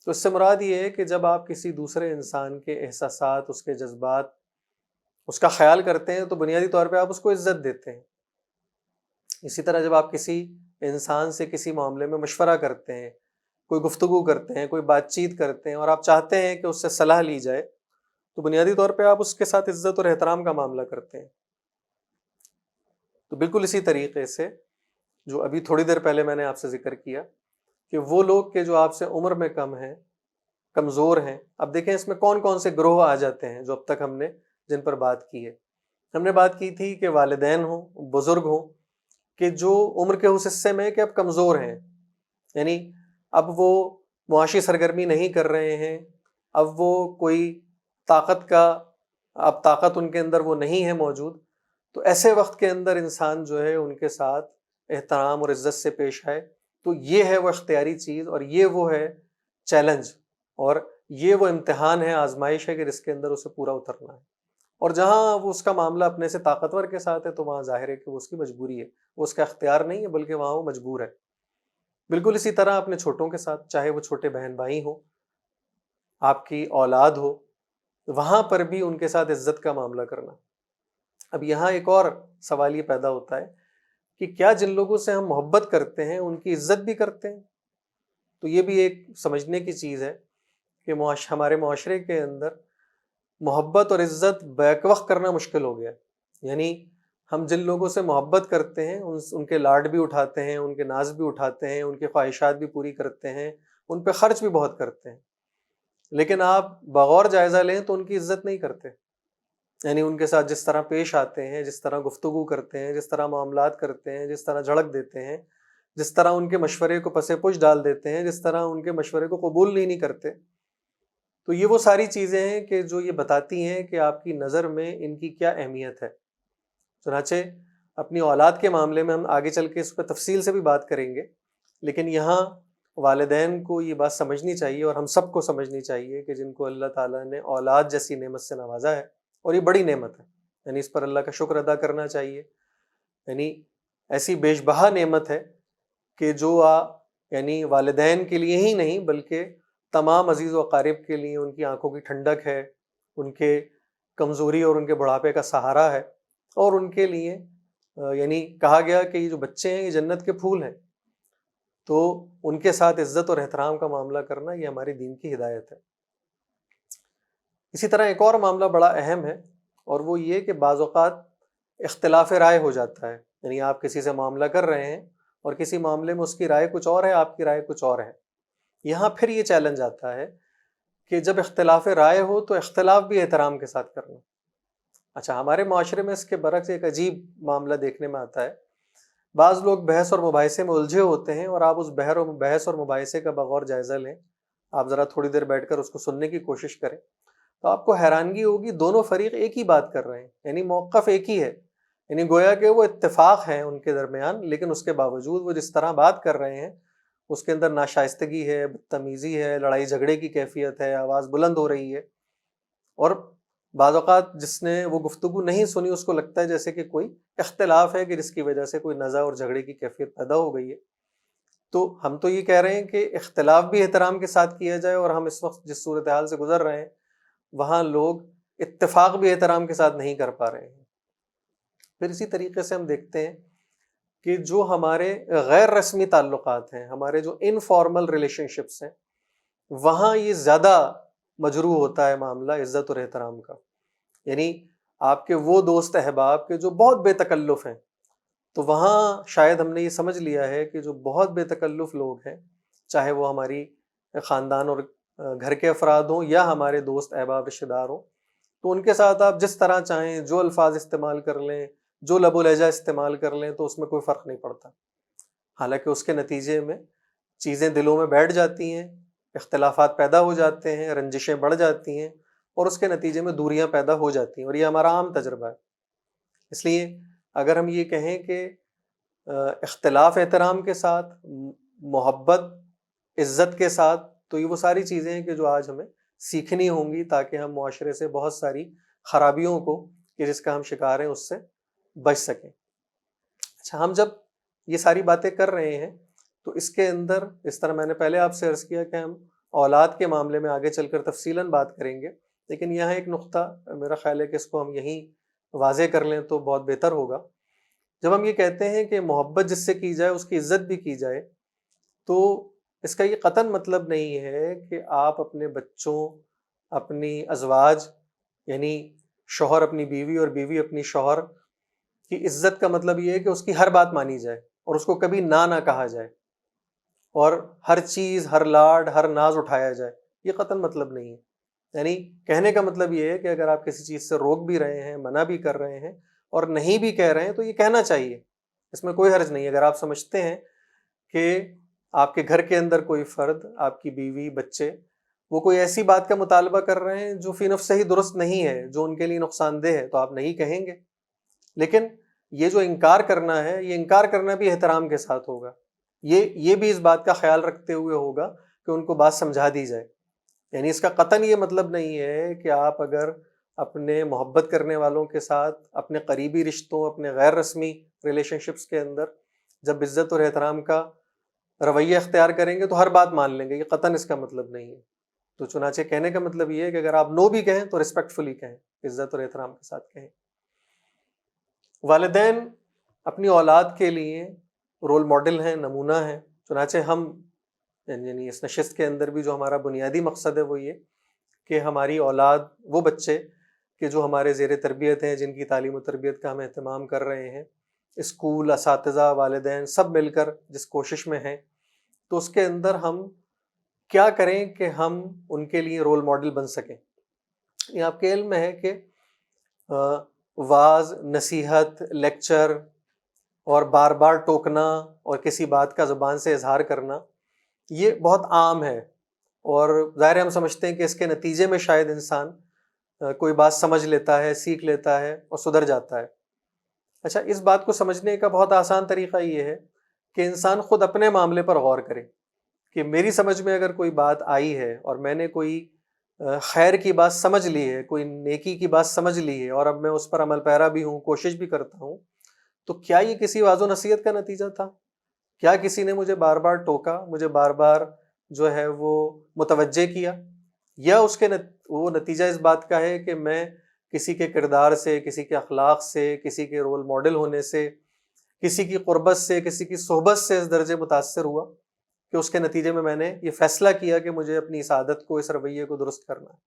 تو اس سے مراد یہ ہے کہ جب آپ کسی دوسرے انسان کے احساسات، اس کے جذبات، اس کا خیال کرتے ہیں تو بنیادی طور پہ آپ اس کو عزت دیتے ہیں۔ اسی طرح جب آپ کسی انسان سے کسی معاملے میں مشورہ کرتے ہیں کوئی گفتگو کرتے ہیں، کوئی بات چیت کرتے ہیں اور آپ چاہتے ہیں کہ اس سے صلاح لی جائے، تو بنیادی طور پہ آپ اس کے ساتھ عزت اور احترام کا معاملہ کرتے ہیں۔ تو بالکل اسی طریقے سے جو ابھی تھوڑی دیر پہلے میں نے آپ سے ذکر کیا کہ وہ لوگ کہ جو آپ سے عمر میں کم ہیں، کمزور ہیں، اب دیکھیں اس میں کون کون سے گروہ آ جاتے ہیں جو اب تک ہم نے جن پر بات کی ہے۔ ہم نے بات کی تھی کہ والدین ہوں، بزرگ ہوں، کہ جو عمر کے اس حصے میں کہ اب کمزور ہیں، یعنی اب وہ معاشی سرگرمی نہیں کر رہے ہیں، اب وہ کوئی طاقت ان کے اندر وہ نہیں ہے موجود، تو ایسے وقت کے اندر انسان جو ہے ان کے ساتھ احترام اور عزت سے پیش آئے، تو یہ ہے وہ اختیاری چیز، اور یہ وہ ہے چیلنج، اور یہ وہ امتحان ہے، آزمائش ہے کہ جس کے اندر اسے پورا اترنا ہے۔ اور جہاں وہ اس کا معاملہ اپنے سے طاقتور کے ساتھ ہے تو وہاں ظاہر ہے کہ وہ اس کی مجبوری ہے، وہ اس کا اختیار نہیں ہے بلکہ وہاں وہ مجبور ہے۔ بالکل اسی طرح اپنے چھوٹوں کے ساتھ، چاہے وہ چھوٹے بہن بھائی ہوں، آپ کی اولاد ہو، وہاں پر بھی ان کے ساتھ عزت کا معاملہ کرنا۔ اب یہاں ایک اور سوال یہ پیدا ہوتا ہے کہ کیا جن لوگوں سے ہم محبت کرتے ہیں ان کی عزت بھی کرتے ہیں؟ تو یہ بھی ایک سمجھنے کی چیز ہے کہ ہمارے معاشرے کے اندر محبت اور عزت بیک وقت کرنا مشکل ہو گیا، یعنی ہم جن لوگوں سے محبت کرتے ہیں ان کے لاڈ بھی اٹھاتے ہیں، ان کے ناز بھی اٹھاتے ہیں، ان کی خواہشات بھی پوری کرتے ہیں، ان پہ خرچ بھی بہت کرتے ہیں، لیکن آپ بغور جائزہ لیں تو ان کی عزت نہیں کرتے، یعنی ان کے ساتھ جس طرح پیش آتے ہیں، جس طرح گفتگو کرتے ہیں، جس طرح معاملات کرتے ہیں، جس طرح جھڑک دیتے ہیں، جس طرح ان کے مشورے کو پس پش ڈال دیتے ہیں، جس طرح ان کے مشورے کو قبول نہیں کرتے، تو یہ وہ ساری چیزیں ہیں کہ جو یہ بتاتی ہیں کہ آپ کی نظر میں ان کی کیا اہمیت ہے۔ چنانچہ اپنی اولاد کے معاملے میں ہم آگے چل کے اس پہ تفصیل سے بھی بات کریں گے، لیکن یہاں والدین کو یہ بات سمجھنی چاہیے اور ہم سب کو سمجھنی چاہیے کہ جن کو اللہ تعالیٰ نے اولاد جیسی نعمت سے نوازا ہے، اور یہ بڑی نعمت ہے، یعنی اس پر اللہ کا شکر ادا کرنا چاہیے، یعنی ایسی بیش بہا نعمت ہے کہ جو یعنی والدین کے لیے ہی نہیں بلکہ تمام عزیز و اقارب کے لیے ان کی آنکھوں کی ٹھنڈک ہے، ان کے کمزوری اور ان کے بڑھاپے کا سہارا ہے، اور ان کے لیے یعنی کہا گیا کہ یہ جو بچے ہیں یہ جنت کے پھول ہیں، تو ان کے ساتھ عزت اور احترام کا معاملہ کرنا یہ ہمارے دین کی ہدایت ہے۔ اسی طرح ایک اور معاملہ بڑا اہم ہے، اور وہ یہ کہ بعض اوقات اختلاف رائے ہو جاتا ہے، یعنی آپ کسی سے معاملہ کر رہے ہیں اور کسی معاملے میں اس کی رائے کچھ اور ہے، آپ کی رائے کچھ اور ہے۔ یہاں پھر یہ چیلنج آتا ہے کہ جب اختلاف رائے ہو تو اختلاف بھی احترام کے ساتھ کرنا۔ اچھا، ہمارے معاشرے میں اس کے برعکس ایک عجیب معاملہ دیکھنے میں آتا ہے، بعض لوگ بحث اور مباحثے میں الجھے ہوتے ہیں، اور آپ اس بحث اور مباحثے کا بغور جائزہ لیں، آپ ذرا تھوڑی دیر بیٹھ کر اس کو سننے کی کوشش کریں، تو آپ کو حیرانگی ہوگی دونوں فریق ایک ہی بات کر رہے ہیں، یعنی موقف ایک ہی ہے، یعنی گویا کہ وہ اتفاق ہے ان کے درمیان، لیکن اس کے باوجود وہ جس طرح بات کر رہے ہیں اس کے اندر ناشائستگی ہے، بدتمیزی ہے، لڑائی جھگڑے کی کیفیت ہے، آواز بلند ہو رہی ہے، اور بعض اوقات جس نے وہ گفتگو نہیں سنی اس کو لگتا ہے جیسے کہ کوئی اختلاف ہے کہ جس کی وجہ سے کوئی نزاع اور جھگڑے کی کیفیت پیدا ہو گئی ہے۔ تو ہم تو یہ کہہ رہے ہیں کہ اختلاف بھی احترام کے ساتھ کیا جائے، اور ہم اس وقت جس صورتحال سے گزر رہے ہیں وہاں لوگ اتفاق بھی احترام کے ساتھ نہیں کر پا رہے ہیں۔ پھر اسی طریقے سے ہم دیکھتے ہیں کہ جو ہمارے غیر رسمی تعلقات ہیں، ہمارے جو انفارمل ریلیشن شپس ہیں، وہاں یہ زیادہ مجروح ہوتا ہے معاملہ عزت اور احترام کا، یعنی آپ کے وہ دوست احباب کے جو بہت بے تکلف ہیں، تو وہاں شاید ہم نے یہ سمجھ لیا ہے کہ جو بہت بے تکلف لوگ ہیں، چاہے وہ ہماری خاندان اور گھر کے افراد ہوں یا ہمارے دوست احباب رشتہ دار ہوں، تو ان کے ساتھ آپ جس طرح چاہیں جو الفاظ استعمال کر لیں، جو لب و لہجہ استعمال کر لیں، تو اس میں کوئی فرق نہیں پڑتا، حالانکہ اس کے نتیجے میں چیزیں دلوں میں بیٹھ جاتی ہیں، اختلافات پیدا ہو جاتے ہیں، رنجشیں بڑھ جاتی ہیں، اور اس کے نتیجے میں دوریاں پیدا ہو جاتی ہیں، اور یہ ہمارا عام تجربہ ہے۔ اس لیے اگر ہم یہ کہیں کہ اختلاف احترام کے ساتھ، محبت عزت کے ساتھ، تو یہ وہ ساری چیزیں ہیں کہ جو آج ہمیں سیکھنی ہوں گی تاکہ ہم معاشرے سے بہت ساری خرابیوں کو کہ جس کا ہم شکار ہیں اس سے بچ سکیں۔ اچھا، ہم جب یہ ساری باتیں کر رہے ہیں تو اس کے اندر اس طرح میں نے پہلے آپ سے عرض کیا کہ ہم اولاد کے معاملے میں آگے چل کر تفصیلاً بات کریں گے، لیکن یہاں ایک نقطہ میرا خیال ہے کہ اس کو ہم یہیں واضح کر لیں تو بہت بہتر ہوگا۔ جب ہم یہ کہتے ہیں کہ محبت جس سے کی جائے اس کی عزت بھی کی جائے، تو اس کا یہ قطعاً مطلب نہیں ہے کہ آپ اپنے بچوں، اپنی ازواج یعنی شوہر اپنی بیوی اور بیوی اپنی شوہر کی عزت کا مطلب یہ ہے کہ اس کی ہر بات مانی جائے اور اس کو کبھی نہ کہا جائے اور ہر چیز، ہر لاڈ، ہر ناز اٹھایا جائے. یہ قطعاً مطلب نہیں ہے. یعنی کہنے کا مطلب یہ ہے کہ اگر آپ کسی چیز سے روک بھی رہے ہیں، منع بھی کر رہے ہیں اور نہیں بھی کہہ رہے ہیں تو یہ کہنا چاہیے، اس میں کوئی حرج نہیں ہے. اگر آپ سمجھتے ہیں کہ آپ کے گھر کے اندر کوئی فرد، آپ کی بیوی، بچے، وہ کوئی ایسی بات کا مطالبہ کر رہے ہیں جو فی نفسہ ہی درست نہیں ہے، جو ان کے لیے نقصان دہ ہے، تو آپ نہیں کہیں گے. لیکن یہ جو انکار کرنا ہے، یہ انکار کرنا بھی احترام کے ساتھ ہوگا. یہ بھی اس بات کا خیال رکھتے ہوئے ہوگا کہ ان کو بات سمجھا دی جائے. یعنی اس کا قطعاً یہ مطلب نہیں ہے کہ آپ اگر اپنے محبت کرنے والوں کے ساتھ، اپنے قریبی رشتوں، اپنے غیر رسمی ریلیشن شپس کے اندر جب عزت اور احترام کا رویہ اختیار کریں گے تو ہر بات مان لیں گے. یہ قطعاً اس کا مطلب نہیں ہے. تو چنانچہ کہنے کا مطلب یہ ہے کہ اگر آپ نو بھی کہیں تو ریسپیکٹفلی کہیں، عزت اور احترام کے ساتھ کہیں. والدین اپنی اولاد کے لیے رول ماڈل ہیں، نمونہ ہیں. چنانچہ ہم یعنی اس نشست کے اندر بھی جو ہمارا بنیادی مقصد ہے وہ یہ کہ ہماری اولاد، وہ بچے کہ جو ہمارے زیر تربیت ہیں، جن کی تعلیم و تربیت کا ہم اہتمام کر رہے ہیں، اسکول، اساتذہ، والدین سب مل کر جس کوشش میں ہیں، تو اس کے اندر ہم کیا کریں کہ ہم ان کے لیے رول ماڈل بن سکیں. یہ آپ کے علم میں ہے کہ واعظ، نصیحت، لیکچر اور بار بار ٹوکنا اور کسی بات کا زبان سے اظہار کرنا یہ بہت عام ہے، اور ظاہر ہم سمجھتے ہیں کہ اس کے نتیجے میں شاید انسان کوئی بات سمجھ لیتا ہے، سیکھ لیتا ہے اور سدھر جاتا ہے. اچھا، اس بات کو سمجھنے کا بہت آسان طریقہ یہ ہے کہ انسان خود اپنے معاملے پر غور کرے کہ میری سمجھ میں اگر کوئی بات آئی ہے اور میں نے کوئی خیر کی بات سمجھ لی ہے، کوئی نیکی کی بات سمجھ لی ہے اور اب میں اس پر عمل پیرا بھی ہوں، کوشش بھی کرتا ہوں، تو کیا یہ کسی واعظ و نصیحت کا نتیجہ تھا؟ کیا کسی نے مجھے بار بار ٹوکا، مجھے بار بار جو ہے وہ متوجہ کیا، یا اس کے وہ نتیجہ اس بات کا ہے کہ میں کسی کے کردار سے، کسی کے اخلاق سے، کسی کے رول ماڈل ہونے سے، کسی کی قربت سے، کسی کی صحبت سے اس درجے متاثر ہوا کہ اس کے نتیجے میں نے یہ فیصلہ کیا کہ مجھے اپنی اس عادت کو، اس رویے کو درست کرنا ہے.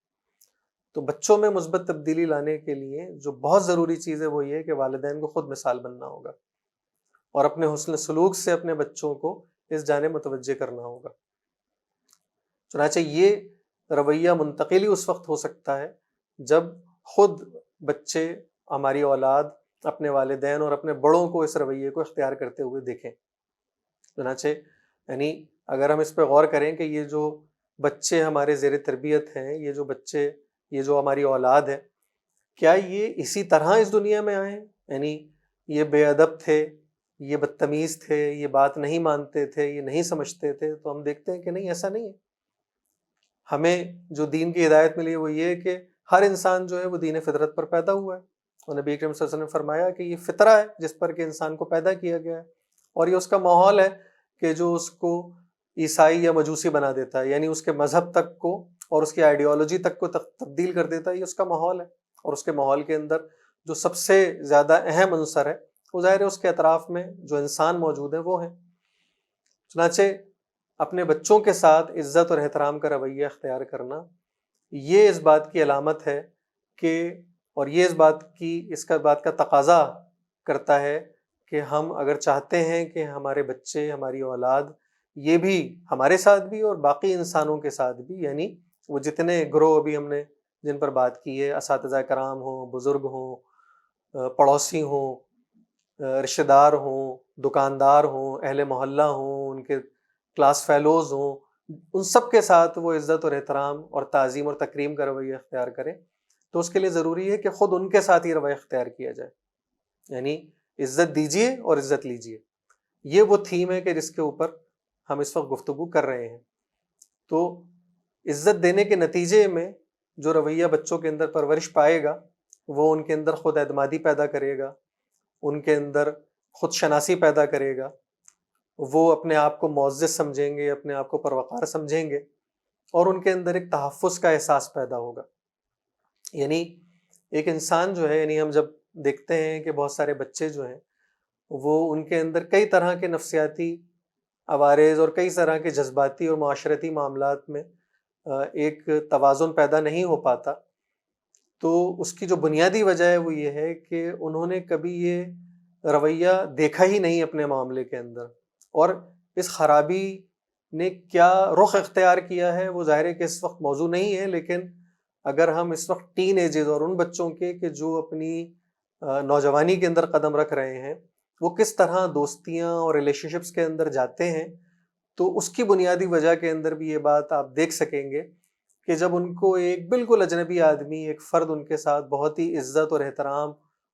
تو بچوں میں مثبت تبدیلی لانے کے لیے جو بہت ضروری چیز ہے وہ یہ ہے کہ والدین کو خود مثال بننا ہوگا اور اپنے حسن سلوک سے اپنے بچوں کو اس جانب متوجہ کرنا ہوگا. چنانچہ یہ رویہ منتقلی اس وقت ہو سکتا ہے جب خود بچے، ہماری اولاد، اپنے والدین اور اپنے بڑوں کو اس رویے کو اختیار کرتے ہوئے دیکھیں. چنانچہ یعنی اگر ہم اس پہ غور کریں کہ یہ جو بچے ہمارے زیر تربیت ہیں، یہ جو بچے، یہ جو ہماری اولاد ہے، کیا یہ اسی طرح اس دنیا میں آئے ہیں؟ یعنی یہ بے ادب تھے، یہ بدتمیز تھے، یہ بات نہیں مانتے تھے، یہ نہیں سمجھتے تھے؟ تو ہم دیکھتے ہیں کہ نہیں، ایسا نہیں ہے. ہمیں جو دین کی ہدایت ملی ہے وہ یہ ہے کہ ہر انسان جو ہے وہ دین فطرت پر پیدا ہوا ہے، اور نبی اکرم صلی اللہ علیہ وسلم نے فرمایا کہ یہ فطرہ ہے جس پر کہ انسان کو پیدا کیا گیا ہے، اور یہ اس کا ماحول ہے کہ جو اس کو عیسائی یا مجوسی بنا دیتا ہے، یعنی اس کے مذہب تک کو اور اس کی آئیڈیالوجی تک کو تبدیل کر دیتا ہے. یہ اس کا ماحول ہے، اور اس کے ماحول کے اندر جو سب سے زیادہ اہم عنصر ہے وہ ظاہر ہے اس کے اطراف میں جو انسان موجود ہیں وہ ہیں. چنانچہ اپنے بچوں کے ساتھ عزت اور احترام کا رویہ اختیار کرنا یہ اس بات کی علامت ہے کہ، اور یہ اس بات کا تقاضا کرتا ہے کہ ہم اگر چاہتے ہیں کہ ہمارے بچے، ہماری اولاد، یہ بھی ہمارے ساتھ بھی اور باقی انسانوں کے ساتھ بھی، یعنی وہ جتنے گروہ ابھی ہم نے جن پر بات کی ہے، اساتذہ کرام ہوں، بزرگ ہوں، پڑوسی ہوں، رشتہ دار ہوں، دکاندار ہوں، اہل محلہ ہوں، ان کے کلاس فیلوز ہوں، ان سب کے ساتھ وہ عزت اور احترام اور تعظیم اور تکریم کا رویہ اختیار کریں. تو اس کے لیے ضروری ہے کہ خود ان کے ساتھ ہی رویہ اختیار کیا جائے. یعنی عزت دیجیے اور عزت لیجیے، یہ وہ تھیم ہے کہ جس کے اوپر ہم اس وقت گفتگو کر رہے ہیں. تو عزت دینے کے نتیجے میں جو رویہ بچوں کے اندر پرورش پائے گا وہ ان کے اندر خود اعتمادی پیدا کرے گا، ان کے اندر خود شناسی پیدا کرے گا، وہ اپنے آپ کو معزز سمجھیں گے، اپنے آپ کو پروقار سمجھیں گے، اور ان کے اندر ایک تحفظ کا احساس پیدا ہوگا. یعنی ایک انسان جو ہے، یعنی ہم جب دیکھتے ہیں کہ بہت سارے بچے جو ہیں وہ ان کے اندر کئی طرح کے نفسیاتی عوارض اور کئی طرح کے جذباتی اور معاشرتی معاملات میں ایک توازن پیدا نہیں ہو پاتا، تو اس کی جو بنیادی وجہ ہے وہ یہ ہے کہ انہوں نے کبھی یہ رویہ دیکھا ہی نہیں اپنے معاملے کے اندر، اور اس خرابی نے کیا رخ اختیار کیا ہے وہ ظاہر ہے کہ اس وقت موضوع نہیں ہے، لیکن اگر ہم اس وقت ٹین ایجز اور ان بچوں کے کہ جو اپنی نوجوانی کے اندر قدم رکھ رہے ہیں وہ کس طرح دوستیاں اور ریلیشن شپس کے اندر جاتے ہیں، تو اس کی بنیادی وجہ کے اندر بھی یہ بات آپ دیکھ سکیں گے کہ جب ان کو ایک بالکل اجنبی آدمی، ایک فرد ان کے ساتھ بہت ہی عزت اور احترام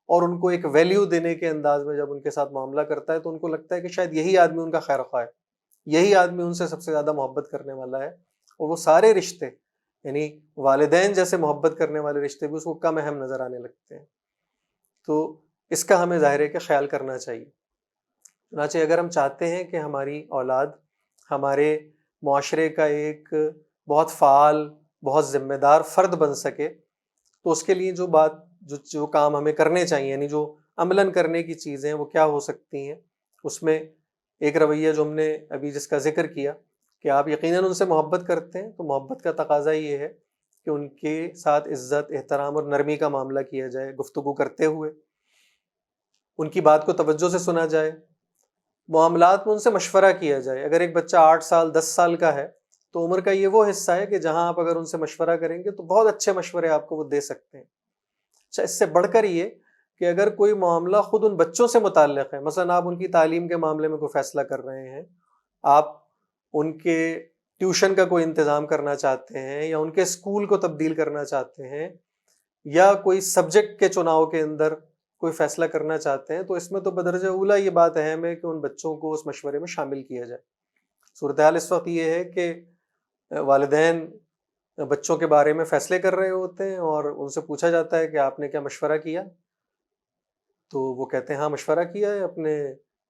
اور ان کو ایک ویلیو دینے کے انداز میں جب ان کے ساتھ معاملہ کرتا ہے تو ان کو لگتا ہے کہ شاید یہی آدمی ان کا خیر خواہ ہے، یہی آدمی ان سے سب سے زیادہ محبت کرنے والا ہے، اور وہ سارے رشتے یعنی والدین جیسے محبت کرنے والے رشتے بھی اس کو کم اہم نظر آنے لگتے ہیں۔ تو اس کا ہمیں ظاہر ہے کہ خیال کرنا چاہیے۔ چنانچہ اگر ہم چاہتے ہیں کہ ہماری اولاد ہمارے معاشرے کا ایک بہت فعال، بہت ذمہ دار فرد بن سکے، تو اس کے لیے جو کام ہمیں کرنے چاہیے، یعنی جو عملاً کرنے کی چیزیں وہ کیا ہو سکتی ہیں، اس میں ایک رویہ جو ہم نے ابھی جس کا ذکر کیا کہ آپ یقیناً ان سے محبت کرتے ہیں، تو محبت کا تقاضا یہ ہے کہ ان کے ساتھ عزت، احترام اور نرمی کا معاملہ کیا جائے، گفتگو کرتے ہوئے ان کی بات کو توجہ سے سنا جائے، معاملات میں ان سے مشورہ کیا جائے۔ اگر ایک بچہ 8 سال 10 سال کا ہے تو عمر کا یہ وہ حصہ ہے کہ جہاں آپ اگر ان سے مشورہ کریں گے تو بہت اچھے مشورے آپ کو وہ دے سکتے ہیں۔ اچھا، اس سے بڑھ کر یہ کہ اگر کوئی معاملہ خود ان بچوں سے متعلق ہے، مثلا آپ ان کی تعلیم کے معاملے میں کوئی فیصلہ کر رہے ہیں، آپ ان کے ٹیوشن کا کوئی انتظام کرنا چاہتے ہیں یا ان کے اسکول کو تبدیل کرنا چاہتے ہیں یا کوئی سبجیکٹ کے چناؤ کے اندر کوئی فیصلہ کرنا چاہتے ہیں، تو اس میں تو بدرجہ اولا یہ بات اہم ہے کہ ان بچوں کو اس مشورے میں شامل کیا جائے۔ صورتحال اس وقت یہ ہے کہ والدین بچوں کے بارے میں فیصلے کر رہے ہوتے ہیں اور ان سے پوچھا جاتا ہے کہ آپ نے کیا مشورہ کیا، تو وہ کہتے ہیں ہاں مشورہ کیا ہے، اپنے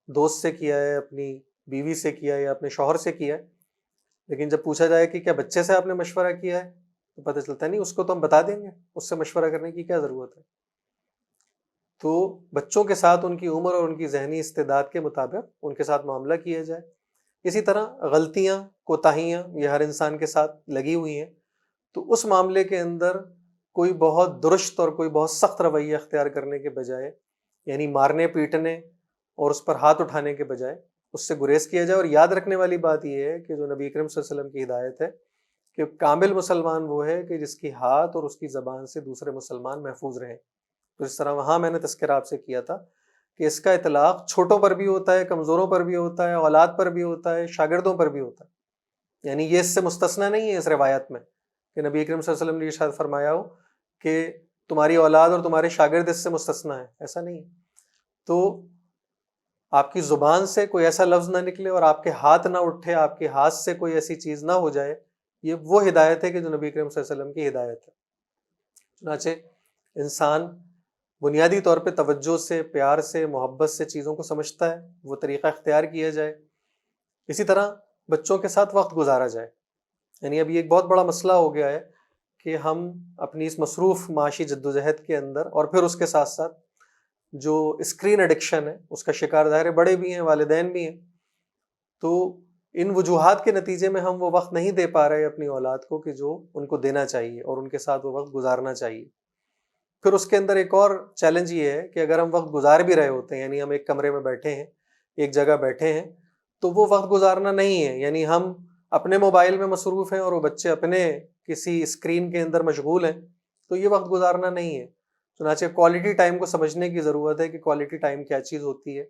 دوست سے کیا ہے، اپنی بیوی سے کیا ہے یا اپنے شوہر سے کیا ہے۔ لیکن جب پوچھا جائے کہ کیا بچے سے آپ نے مشورہ کیا ہے تو پتہ چلتا نہیں، اس کو تو ہم بتا دیں گے، اس سے مشورہ کرنے کی کیا ضرورت ہے۔ تو بچوں کے ساتھ ان کی عمر اور ان کی ذہنی استعداد کے مطابق ان کے ساتھ معاملہ کیا جائے۔ اسی طرح غلطیاں، کوتاہیاں یہ ہر انسان کے ساتھ لگی ہوئی ہیں، تو اس معاملے کے اندر کوئی بہت درست اور کوئی بہت سخت رویہ اختیار کرنے کے بجائے، یعنی مارنے پیٹنے اور اس پر ہاتھ اٹھانے کے بجائے اس سے گریز کیا جائے۔ اور یاد رکھنے والی بات یہ ہے کہ جو نبی اکرم صلی اللہ علیہ وسلم کی ہدایت ہے کہ کامل مسلمان وہ ہے کہ جس کی ہاتھ اور اس کی زبان سے دوسرے مسلمان محفوظ رہیں۔ تو اس طرح وہاں میں نے تذکرہ آپ سے کیا تھا کہ اس کا اطلاق چھوٹوں پر بھی ہوتا ہے، کمزوروں پر بھی ہوتا ہے، اولاد پر بھی ہوتا ہے، شاگردوں پر بھی ہوتا ہے، یعنی یہ اس سے مستثنیٰ نہیں ہے اس روایت میں کہ نبی اکرم صلی اللہ علیہ وسلم نے ارشاد فرمایا ہو کہ تمہاری اولاد اور تمہارے شاگرد اس سے مستثنیٰ ہے، ایسا نہیں ہے۔ تو آپ کی زبان سے کوئی ایسا لفظ نہ نکلے اور آپ کے ہاتھ نہ اٹھے، آپ کے ہاتھ سے کوئی ایسی چیز نہ ہو جائے، یہ وہ ہدایت ہے کہ جو نبی اکرم صلی اللہ علیہ وسلم کی ہدایت ہے۔ چنانچہ انسان بنیادی طور پہ توجہ سے، پیار سے، محبت سے چیزوں کو سمجھتا ہے، وہ طریقہ اختیار کیا جائے۔ اسی طرح بچوں کے ساتھ وقت گزارا جائے، یعنی اب یہ ایک بہت بڑا مسئلہ ہو گیا ہے کہ ہم اپنی اس مصروف معاشی جدوجہد کے اندر اور پھر اس کے ساتھ ساتھ جو اسکرین ایڈکشن ہے اس کا شکار ظاہر بڑے بھی ہیں، والدین بھی ہیں، تو ان وجوہات کے نتیجے میں ہم وہ وقت نہیں دے پا رہے اپنی اولاد کو کہ جو ان کو دینا چاہیے اور ان کے ساتھ وہ وقت گزارنا چاہیے۔ پھر اس کے اندر ایک اور چیلنج یہ ہے کہ اگر ہم وقت گزار بھی رہے ہوتے ہیں، یعنی ہم ایک کمرے میں بیٹھے ہیں، ایک جگہ بیٹھے ہیں، تو وہ وقت گزارنا نہیں ہے، یعنی ہم اپنے موبائل میں مصروف ہیں اور وہ بچے اپنے کسی اسکرین کے اندر مشغول ہیں، تو یہ وقت گزارنا نہیں ہے۔ چنانچہ کوالٹی ٹائم کو سمجھنے کی ضرورت ہے کہ کوالٹی ٹائم کیا چیز ہوتی ہے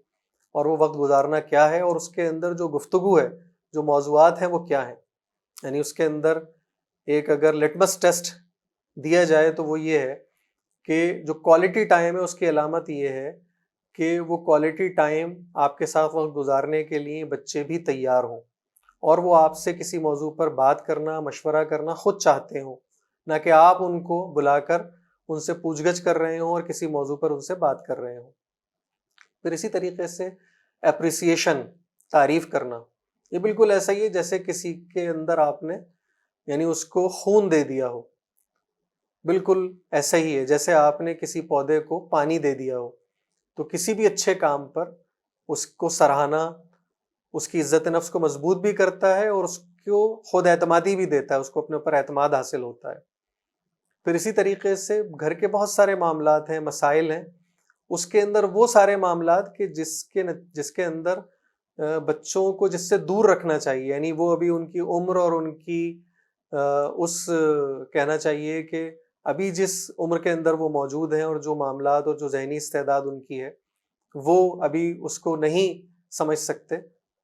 اور وہ وقت گزارنا کیا ہے، اور اس کے اندر جو گفتگو ہے، جو موضوعات ہیں وہ کیا ہیں۔ یعنی اس کے اندر ایک اگر لٹمس ٹیسٹ دیا جائے تو وہ یہ ہے کہ جو کوالٹی ٹائم ہے اس کی علامت یہ ہے کہ وہ کوالٹی ٹائم آپ کے ساتھ وقت گزارنے کے لیے بچے بھی تیار ہوں اور وہ آپ سے کسی موضوع پر بات کرنا، مشورہ کرنا خود چاہتے ہوں، نہ کہ آپ ان کو بلا کر ان سے پوچھ گچھ کر رہے ہوں اور کسی موضوع پر ان سے بات کر رہے ہوں۔ پھر اسی طریقے سے اپریسیشن، تعریف کرنا، یہ بالکل ایسا ہی ہے جیسے کسی کے اندر آپ نے یعنی اس کو خون دے دیا ہو، بالکل ایسا ہی ہے جیسے آپ نے کسی پودے کو پانی دے دیا ہو۔ تو کسی بھی اچھے کام پر اس کو سراہنا، اس کی عزت نفس کو مضبوط بھی کرتا ہے اور اس کو خود اعتمادی بھی دیتا ہے، اس کو اپنے اوپر اعتماد حاصل ہوتا ہے۔ پھر اسی طریقے سے گھر کے بہت سارے معاملات ہیں، مسائل ہیں، اس کے اندر وہ سارے معاملات کہ جس کے اندر بچوں کو جس سے دور رکھنا چاہیے، یعنی وہ ابھی ان کی عمر اور ان کی کہنا چاہیے کہ ابھی جس عمر کے اندر وہ موجود ہیں اور جو معاملات اور جو ذہنی استعداد ان کی ہے وہ ابھی اس کو نہیں سمجھ سکتے،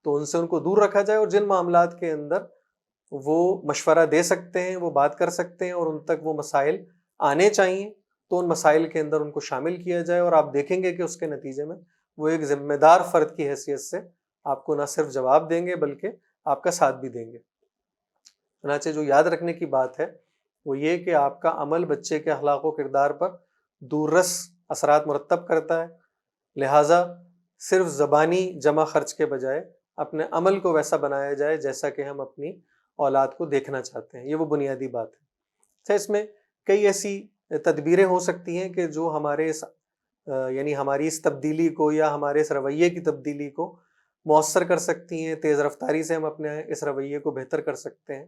تو ان سے ان کو دور رکھا جائے، اور جن معاملات کے اندر وہ مشورہ دے سکتے ہیں، وہ بات کر سکتے ہیں اور ان تک وہ مسائل آنے چاہیے تو ان مسائل کے اندر ان کو شامل کیا جائے، اور آپ دیکھیں گے کہ اس کے نتیجے میں وہ ایک ذمہ دار فرد کی حیثیت سے آپ کو نہ صرف جواب دیں گے بلکہ آپ کا ساتھ بھی دیں گے۔ چنانچہ جو یاد رکھنے کی بات ہے وہ یہ کہ آپ کا عمل بچے کے اخلاق و کردار پر دور رس اثرات مرتب کرتا ہے، لہٰذا صرف زبانی جمع خرچ کے بجائے اپنے عمل کو ویسا بنایا جائے جیسا کہ ہم اپنی اولاد کو دیکھنا چاہتے ہیں۔ یہ وہ بنیادی بات ہے۔ اچھا، اس میں کئی ایسی تدبیریں ہو سکتی ہیں کہ جو ہمارے یعنی ہماری اس تبدیلی کو یا ہمارے اس رویے کی تبدیلی کو مؤثر کر سکتی ہیں، تیز رفتاری سے ہم اپنے اس رویے کو بہتر کر سکتے ہیں۔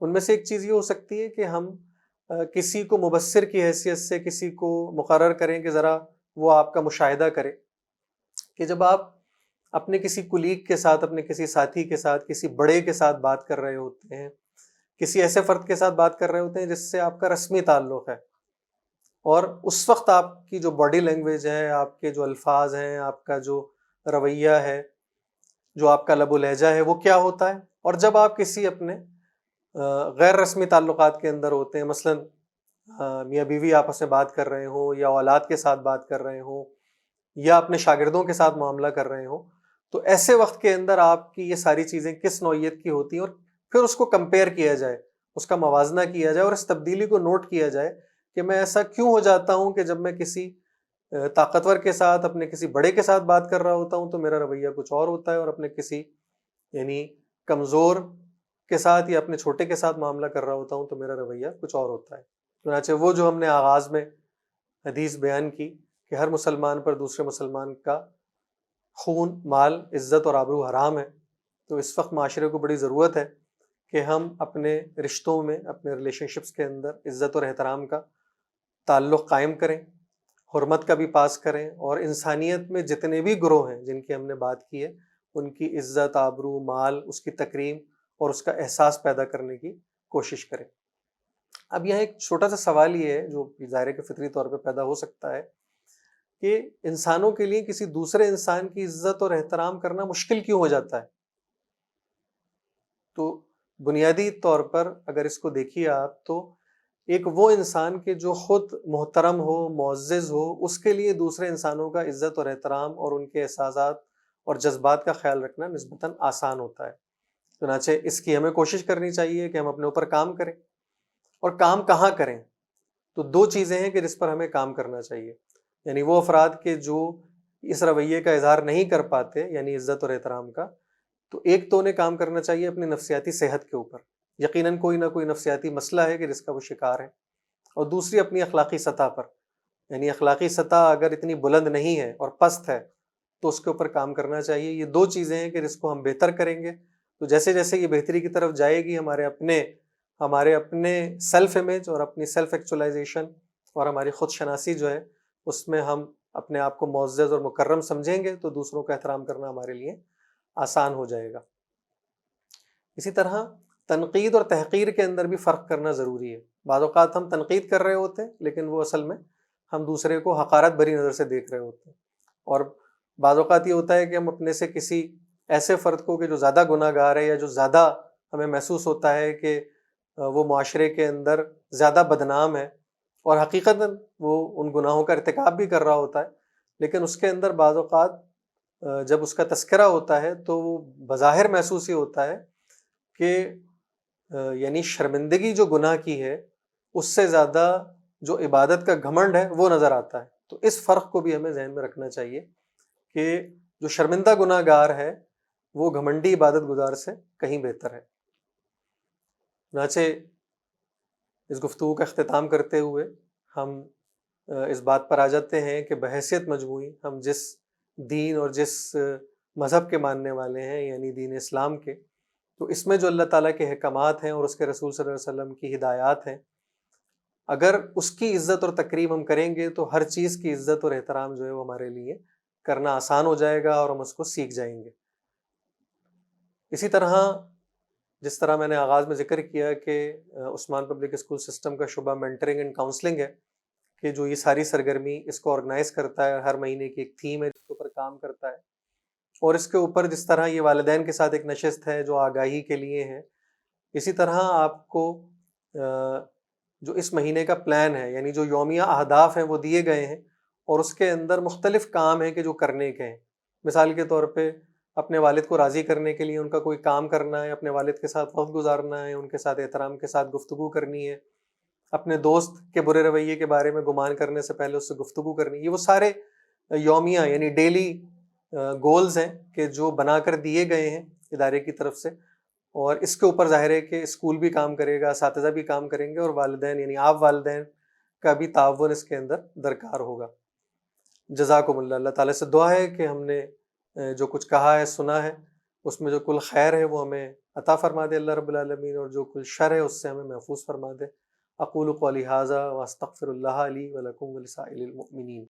ان میں سے ایک چیز یہ ہو سکتی ہے کہ ہم کسی کو مبصر کی حیثیت سے کسی کو مقرر کریں کہ ذرا وہ آپ کا مشاہدہ کرے، کہ جب آپ اپنے کسی کلیگ کے ساتھ، اپنے کسی ساتھی کے ساتھ، کسی بڑے کے ساتھ بات کر رہے ہوتے ہیں، کسی ایسے فرد کے ساتھ بات کر رہے ہوتے ہیں جس سے آپ کا رسمی تعلق ہے، اور اس وقت آپ کی جو باڈی لینگویج ہے، آپ کے جو الفاظ ہیں، آپ کا جو رویہ ہے، جو آپ کا لب و لہجہ ہے، وہ کیا ہوتا ہے، اور جب آپ کسی اپنے غیر رسمی تعلقات کے اندر ہوتے ہیں، مثلاً میاں بیوی آپس میں بات کر رہے ہوں، یا اولاد کے ساتھ بات کر رہے ہوں، یا اپنے شاگردوں کے ساتھ معاملہ کر رہے ہوں، تو ایسے وقت کے اندر آپ کی یہ ساری چیزیں کس نوعیت کی ہوتی ہیں، اور پھر اس کو کمپیئر کیا جائے، اس کا موازنہ کیا جائے، اور اس تبدیلی کو نوٹ کیا جائے کہ میں ایسا کیوں ہو جاتا ہوں کہ جب میں کسی طاقتور کے ساتھ، اپنے کسی بڑے کے ساتھ بات کر رہا ہوتا ہوں تو میرا رویہ کچھ اور ہوتا ہے، اور اپنے کسی یعنی کمزور کے ساتھ یا اپنے چھوٹے کے ساتھ معاملہ کر رہا ہوتا ہوں تو میرا رویہ کچھ اور ہوتا ہے۔ چنانچہ وہ جو ہم نے آغاز میں حدیث بیان کی کہ ہر مسلمان پر دوسرے مسلمان کا خون، مال، عزت اور آبرو حرام ہے، تو اس وقت معاشرے کو بڑی ضرورت ہے کہ ہم اپنے رشتوں میں، اپنے ریلیشن شپس کے اندر عزت اور احترام کا تعلق قائم کریں، حرمت کا بھی پاس کریں، اور انسانیت میں جتنے بھی گروہ ہیں جن کی ہم نے بات کی ہے ان کی عزت، آبرو، مال، اس کی تکریم اور اس کا احساس پیدا کرنے کی کوشش کریں۔ اب یہاں ایک چھوٹا سا سوال یہ ہے جو ظاہر ہے کہ فطری طور پہ پیدا ہو سکتا ہے کہ انسانوں کے لیے کسی دوسرے انسان کی عزت اور احترام کرنا مشکل کیوں ہو جاتا ہے؟ تو بنیادی طور پر اگر اس کو دیکھیے آپ تو ایک وہ انسان کے جو خود محترم ہو، معزز ہو، اس کے لیے دوسرے انسانوں کا عزت اور احترام اور ان کے احساسات اور جذبات کا خیال رکھنا نسبتاً آسان ہوتا ہے۔ چنانچہ اس کی ہمیں کوشش کرنی چاہیے کہ ہم اپنے اوپر کام کریں، اور کام کہاں کریں؟ تو دو چیزیں ہیں کہ جس پر ہمیں کام کرنا چاہیے، یعنی وہ افراد کے جو اس رویے کا اظہار نہیں کر پاتے، یعنی عزت اور احترام کا، تو ایک تو انہیں کام کرنا چاہیے اپنی نفسیاتی صحت کے اوپر، یقیناً کوئی نہ کوئی نفسیاتی مسئلہ ہے کہ جس کا وہ شکار ہے، اور دوسری اپنی اخلاقی سطح پر، یعنی اخلاقی سطح اگر اتنی بلند نہیں ہے اور پست ہے تو اس کے اوپر کام کرنا چاہیے۔ یہ دو چیزیں ہیں کہ جس کو ہم بہتر کریں گے تو جیسے جیسے یہ بہتری کی طرف جائے گی، ہمارے اپنے سیلف امیج اور اپنی سیلف ایکچولائزیشن اور ہماری خود شناسی جو ہے اس میں ہم اپنے آپ کو معزز اور مکرم سمجھیں گے تو دوسروں کا احترام کرنا ہمارے لیے آسان ہو جائے گا۔ اسی طرح تنقید اور تحقیر کے اندر بھی فرق کرنا ضروری ہے۔ بعض اوقات ہم تنقید کر رہے ہوتے ہیں لیکن وہ اصل میں ہم دوسرے کو حقارت بھری نظر سے دیکھ رہے ہوتے ہیں، اور بعض اوقات یہ ہوتا ہے کہ ہم اپنے سے کسی ایسے فرد کو کہ جو زیادہ گناہ گار ہے یا جو زیادہ ہمیں محسوس ہوتا ہے کہ وہ معاشرے کے اندر زیادہ بدنام ہے اور حقیقتاً وہ ان گناہوں کا ارتکاب بھی کر رہا ہوتا ہے، لیکن اس کے اندر بعض اوقات جب اس کا تذکرہ ہوتا ہے تو وہ بظاہر محسوس یہ ہوتا ہے کہ یعنی شرمندگی جو گناہ کی ہے اس سے زیادہ جو عبادت کا گھمنڈ ہے وہ نظر آتا ہے۔ تو اس فرق کو بھی ہمیں ذہن میں رکھنا چاہیے کہ جو شرمندہ گناہ گار ہے وہ گھمنڈی عبادت گزار سے کہیں بہتر ہے۔ چنانچہ اس گفتگو کا اختتام کرتے ہوئے ہم اس بات پر آ جاتے ہیں کہ بحیثیت مجموعی ہم جس دین اور جس مذہب کے ماننے والے ہیں یعنی دین اسلام کے، تو اس میں جو اللہ تعالیٰ کے احکامات ہیں اور اس کے رسول صلی اللہ علیہ وسلم کی ہدایات ہیں، اگر اس کی عزت اور تکریم ہم کریں گے تو ہر چیز کی عزت اور احترام جو ہے وہ ہمارے لیے کرنا آسان ہو جائے گا اور ہم اس کو سیکھ جائیں گے۔ اسی طرح جس طرح میں نے آغاز میں ذکر کیا کہ عثمان پبلک اسکول سسٹم کا شعبہ مینٹرنگ اینڈ کاؤنسلنگ ہے، کہ جو یہ ساری سرگرمی اس کو آرگنائز کرتا ہے، ہر مہینے کی ایک تھیم ہے جس کے اوپر کام کرتا ہے، اور اس کے اوپر جس طرح یہ والدین کے ساتھ ایک نشست ہے جو آگاہی کے لیے ہے، اسی طرح آپ کو جو اس مہینے کا پلان ہے یعنی جو یومیہ اہداف ہیں وہ دیے گئے ہیں، اور اس کے اندر مختلف کام ہیں کہ جو کرنے کے ہیں۔ مثال کے طور پہ اپنے والد کو راضی کرنے کے لیے ان کا کوئی کام کرنا ہے، اپنے والد کے ساتھ وقت گزارنا ہے، ان کے ساتھ احترام کے ساتھ گفتگو کرنی ہے، اپنے دوست کے برے رویے کے بارے میں گمان کرنے سے پہلے اس سے گفتگو کرنی ہے۔ یہ وہ سارے یومیہ یعنی ڈیلی گولز ہیں کہ جو بنا کر دیے گئے ہیں ادارے کی طرف سے، اور اس کے اوپر ظاہر ہے کہ اسکول بھی کام کرے گا، اساتذہ بھی کام کریں گے، اور والدین یعنی آپ والدین کا بھی تعاون اس کے اندر درکار ہوگا۔ جزاکم اللہ۔ اللہ تعالیٰ سے دعا ہے کہ ہم نے جو کچھ کہا ہے، سنا ہے، اس میں جو کل خیر ہے وہ ہمیں عطا فرما دے اللہ رب العالمین، اور جو کل شر ہے اس سے ہمیں محفوظ فرما دے۔ اقول قولی ھذا واستغفر اللہ لی ولکم ولسائر المؤمنین۔